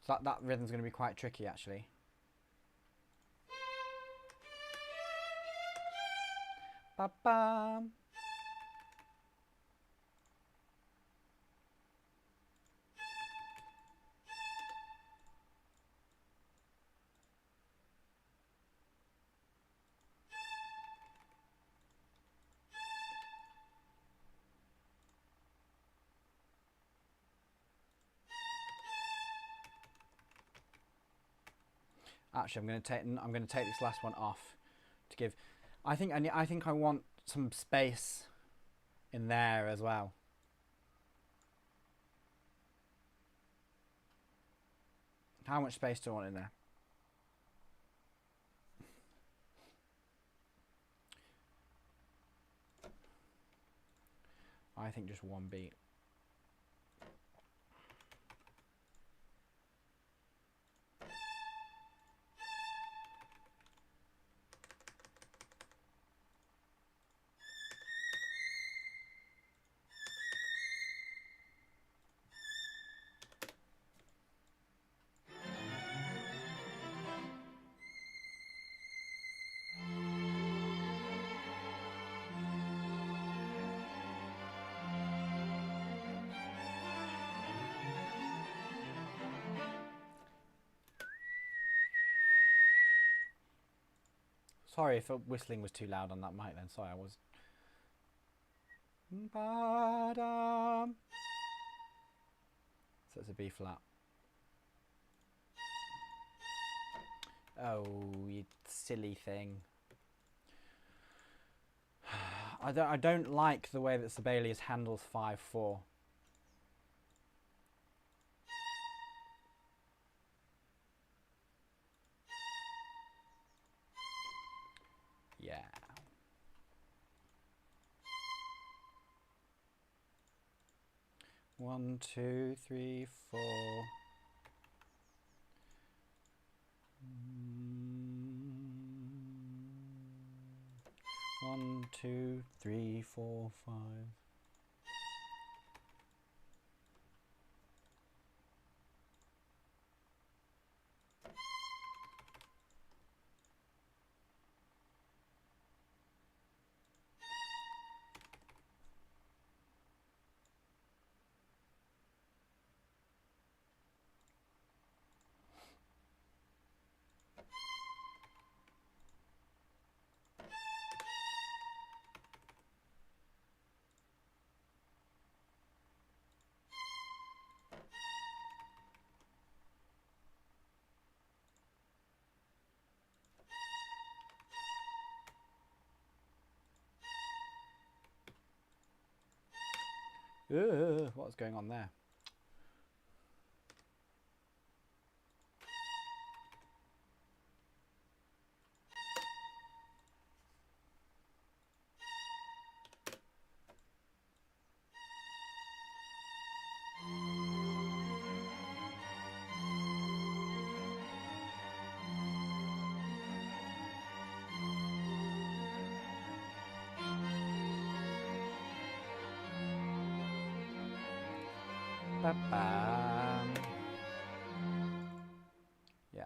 So that rhythm's going to be quite tricky, actually. Ba ba. Actually, I'm going to take this last one off to give. I think I want some space in there as well. How much space do I want in there? I think just one beat. Sorry if whistling was too loud on that mic then. Sorry, I was. Ba-dum. So it's a B flat. Oh, you silly thing. I don't like the way that Sibelius handles 5/4. Yeah. One, two, three, four. One, two, three, four, five. What's going on there? Ba-bam. Yeah.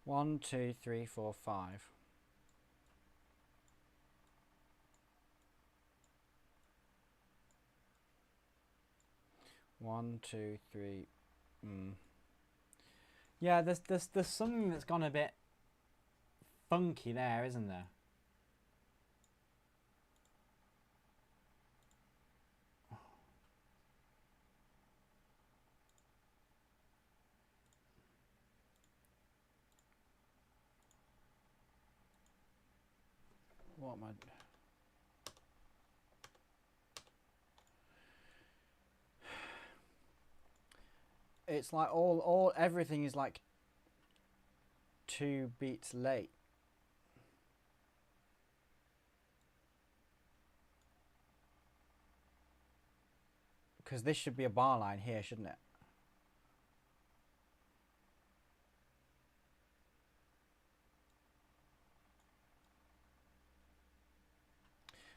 1, 2, 3, 4, 5. One, two, three. Yeah, there's something that's gone a bit funky there, isn't there? What am I? It's like everything is like 2 beats late. Because this should be a bar line here, shouldn't it?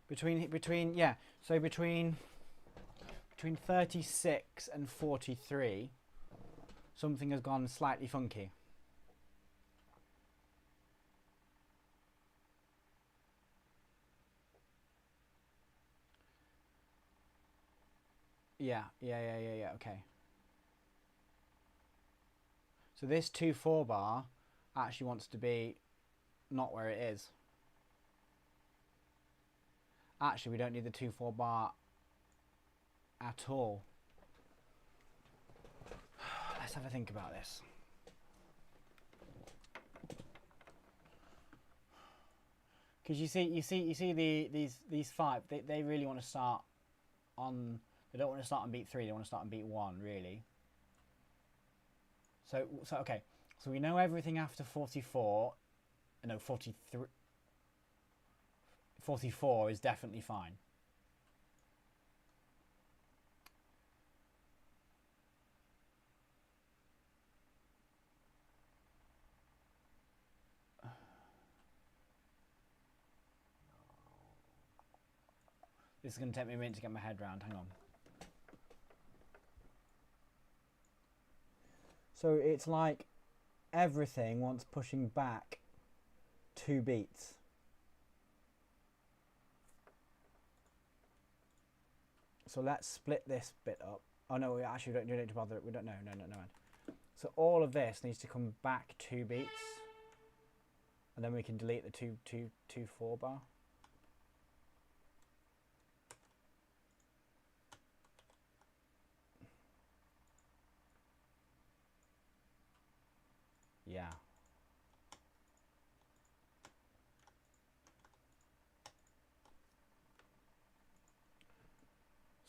So between 36 and 43, something has gone slightly funky. Yeah, okay. So this 2/4 bar actually wants to be not where it is. Actually, we don't need the 2/4 bar at all. Let's have a think about this. Because you see these 5, they really want to start on. They don't want to start on beat 3. They want to start on beat 1, really. So okay. So we know everything after 44. No, 43. 44 is definitely fine. This is going to take me a minute to get my head round. Hang on. So it's like everything wants pushing back 2 beats. So let's split this bit up. Oh no, we actually don't need to bother. We don't know. No. So all of this needs to come back 2 beats, and then we can delete the 2/4 bar. Yeah.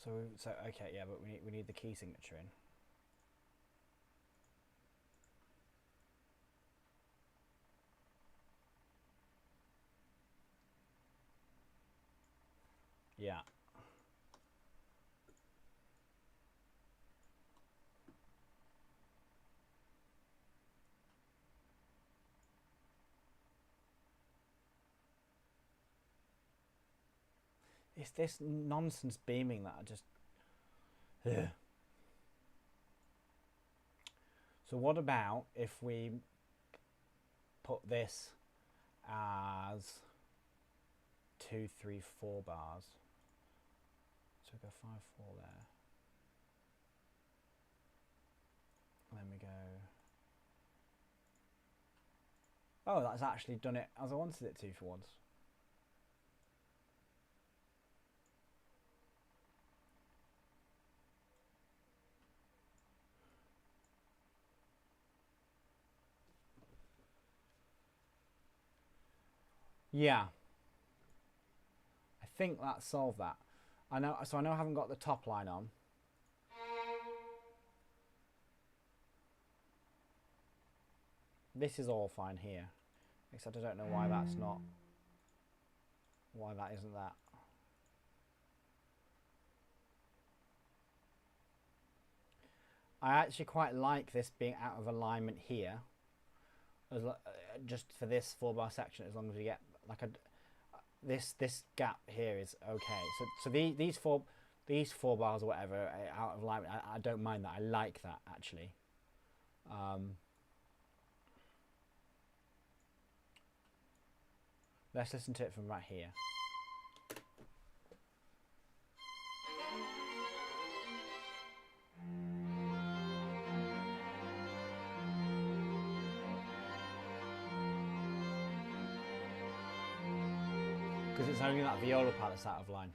So okay, yeah, but we need the key signature in. Yeah. It's this nonsense beaming that I just. Ugh. So what about if we put this as 2, 3, 4 bars? So we go 5, 4 there. And then we go. Oh, that's actually done it as I wanted it to for once. Yeah. I think that solved that. I know I haven't got the top line on. This is all fine here. Except I don't know why that's not. Why that isn't that. I actually quite like this being out of alignment here. Just for this 4 bar section, as long as we get like this gap here is okay. So these four bars or whatever out of alignment, I don't mind that. I like that actually. Let's listen to it from right here. Because it's only that viola part that's out of line.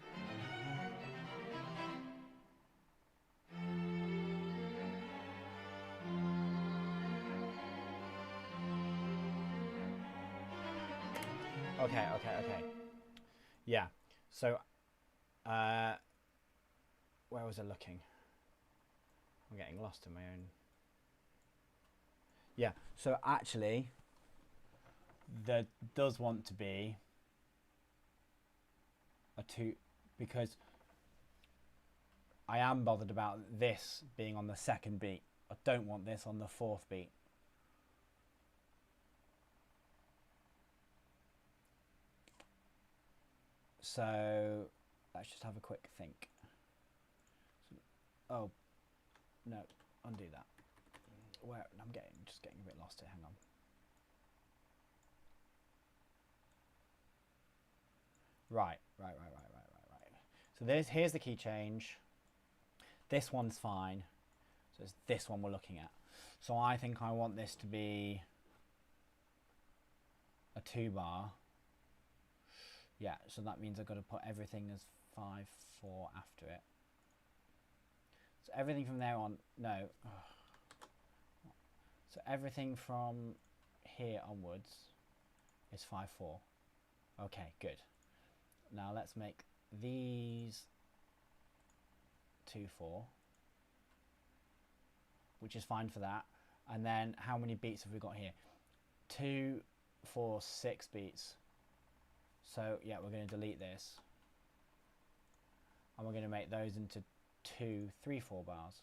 Okay. Yeah. So, where was I looking? I'm getting lost in my own. Yeah. So actually, there does want to be a 2, because I am bothered about this being on the 2nd beat. I don't want this on the 4th beat. So let's just have a quick think. Oh, no, undo that. Where I'm just getting a bit lost here. Hang on. Right. So here's the key change. This one's fine. So it's this one we're looking at. So I think I want this to be a 2 bar. Yeah, so that means I've got to put everything as 5/4 after it. So everything from there on, no. So everything from here onwards is 5/4. Okay, good. Now let's make these 2/4, which is fine for that. And then how many beats have we got here? 2, 4, 6 beats. So yeah, we're going to delete this. And we're going to make those into 2 3/4 bars.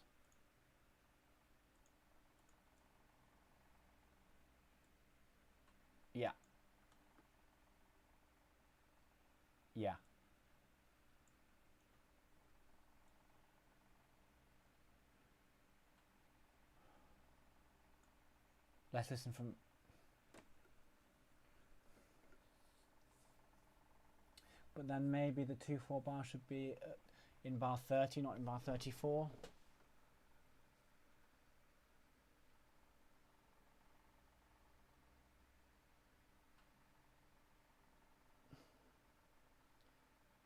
Yeah. Yeah. Let's listen from... But then maybe the 2/4 bar should be in bar 30, not in bar 34.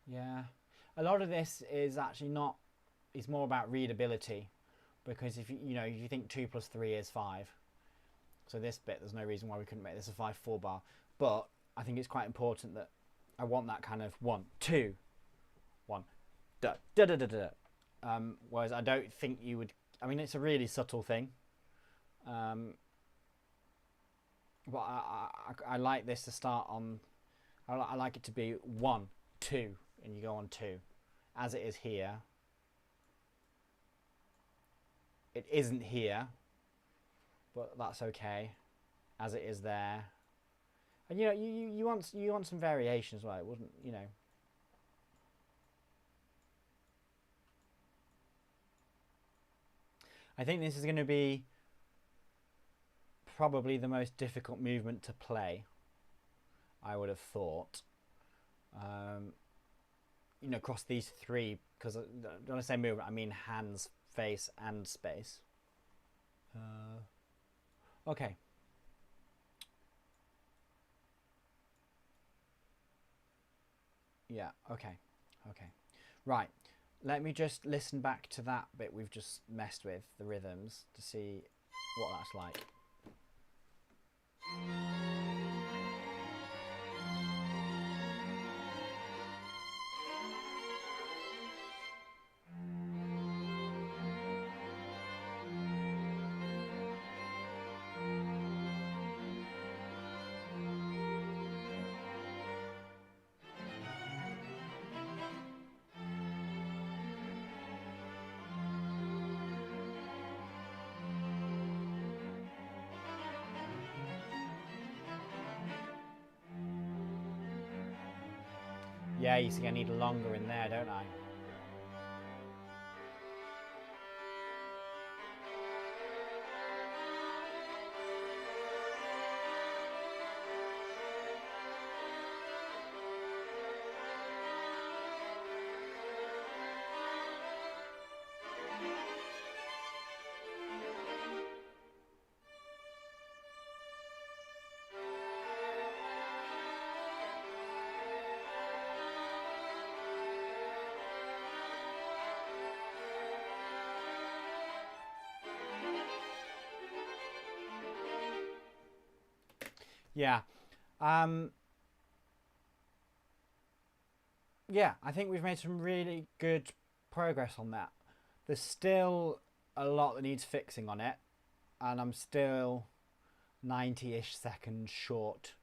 Yeah. A lot of this is actually not... It's more about readability. Because if you think 2 + 3 is 5. So this bit, there's no reason why we couldn't make this a 5/4 bar. But I think it's quite important that I want that kind of 1, 2, 1, da da da da da. Whereas I don't think you would. I mean, it's a really subtle thing. But I like this to start on. I like it to be 1, 2, and you go on 2, as it is here. It isn't here, but that's okay, as it is there. And you want some variation as well. It wouldn't, I think this is going to be probably the most difficult movement to play, I would have thought. Across these 3, because when I say movement, I mean hands, face, and space. Okay. Yeah, okay. Right. Let me just listen back to that bit we've just messed with, the rhythms, to see what that's like. Yeah, you see I need longer in there, don't I? Yeah. Yeah, I think we've made some really good progress on that. There's still a lot that needs fixing on it, and I'm still 90-ish seconds short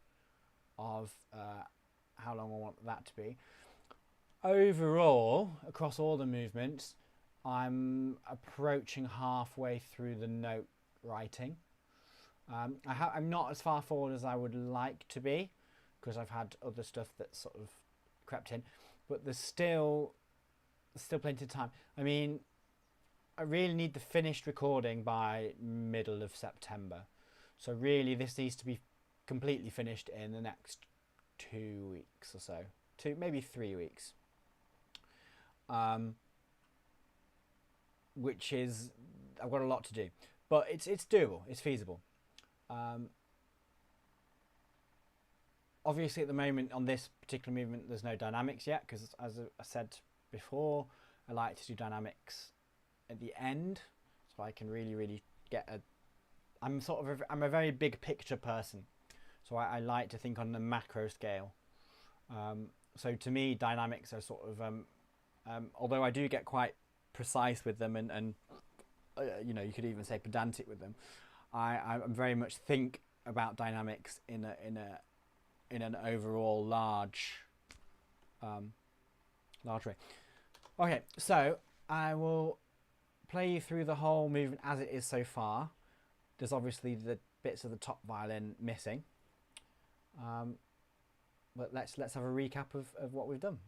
of how long I want that to be. Overall, across all the movements, I'm approaching halfway through the note writing. I'm not as far forward as I would like to be because I've had other stuff that sort of crept in, but there's still plenty of time. I mean, I really need the finished recording by middle of September. So really this needs to be completely finished in the next 2 weeks or so. Maybe 3 weeks. Which is, I've got a lot to do. But it's doable, it's feasible. Obviously at the moment on this particular movement there's no dynamics yet because as I said before, I like to do dynamics at the end so I can really get I'm a very big picture person, so I like to think on the macro scale. So to me dynamics are sort of although I do get quite precise with them and you know, you could even say pedantic with them, I'm very much think about dynamics in an overall large way. Okay, so I will play you through the whole movement as it is so far. There's obviously the bits of the top violin missing, but let's have a recap of what we've done.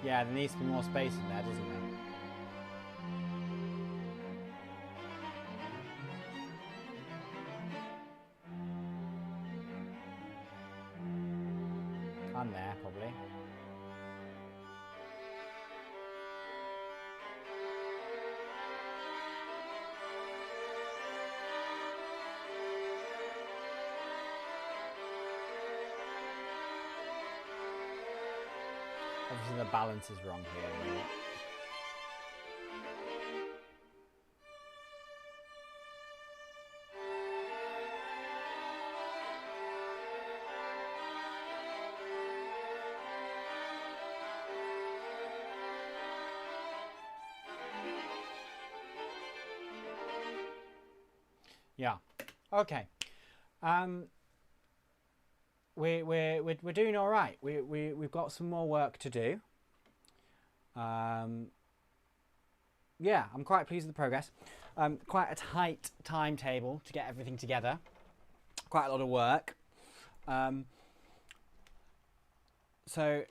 Yeah, there needs to be more space in there, doesn't there? And there, probably. Obviously the balance is wrong here. Really. Yeah. Okay. We're doing all right. We've got some more work to do. Yeah, I'm quite pleased with the progress. Quite a tight timetable to get everything together. Quite a lot of work. So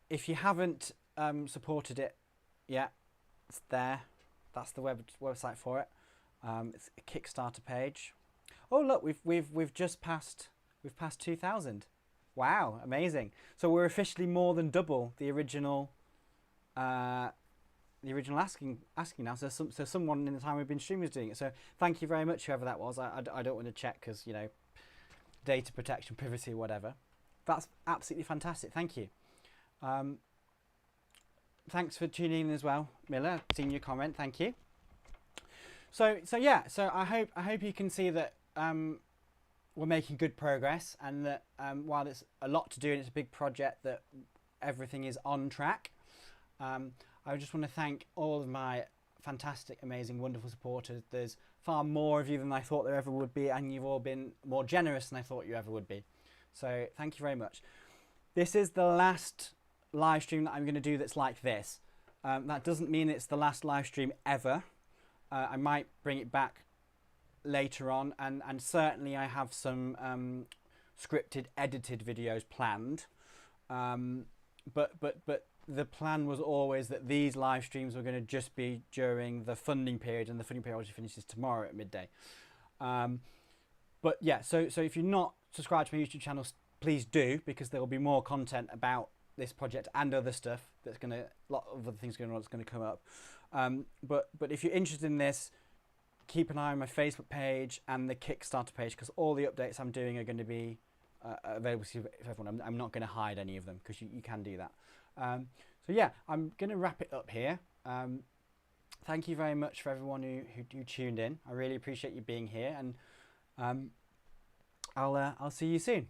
if you haven't supported it yet, it's there. That's the website for it. It's a Kickstarter page. Oh look, we've just passed 2,000. Wow, amazing! So we're officially more than double the original asking now. So someone in the time we've been streaming is doing it. So thank you very much, whoever that was. I don't want to check because, you know, data protection, privacy, whatever. That's absolutely fantastic. Thank you. Thanks for tuning in as well, Miller. Seeing your comment. Thank you. So yeah. So I hope you can see that we're making good progress, and that while it's a lot to do and it's a big project, that everything is on track. I just want to thank all of my fantastic, amazing, wonderful supporters. There's far more of you than I thought there ever would be, and you've all been more generous than I thought you ever would be. So thank you very much. This is the last live stream that I'm going to do that's like this. That doesn't mean it's the last live stream ever. I might bring it back later on, and certainly I have some scripted, edited videos planned. But the plan was always that these live streams were going to just be during the funding period, and the funding period obviously finishes tomorrow at midday. But yeah, so if you're not subscribed to my YouTube channel, please do, because there will be more content about this project and other stuff that's going to, a lot of other things going on that's going to come up. But if you're interested in this, keep an eye on my Facebook page and the Kickstarter page, because all the updates I'm doing are going to be available to everyone. I'm not going to hide any of them, because you can do that. So yeah, I'm going to wrap it up here. Thank you very much for everyone who tuned in. I really appreciate you being here, and I'll see you soon.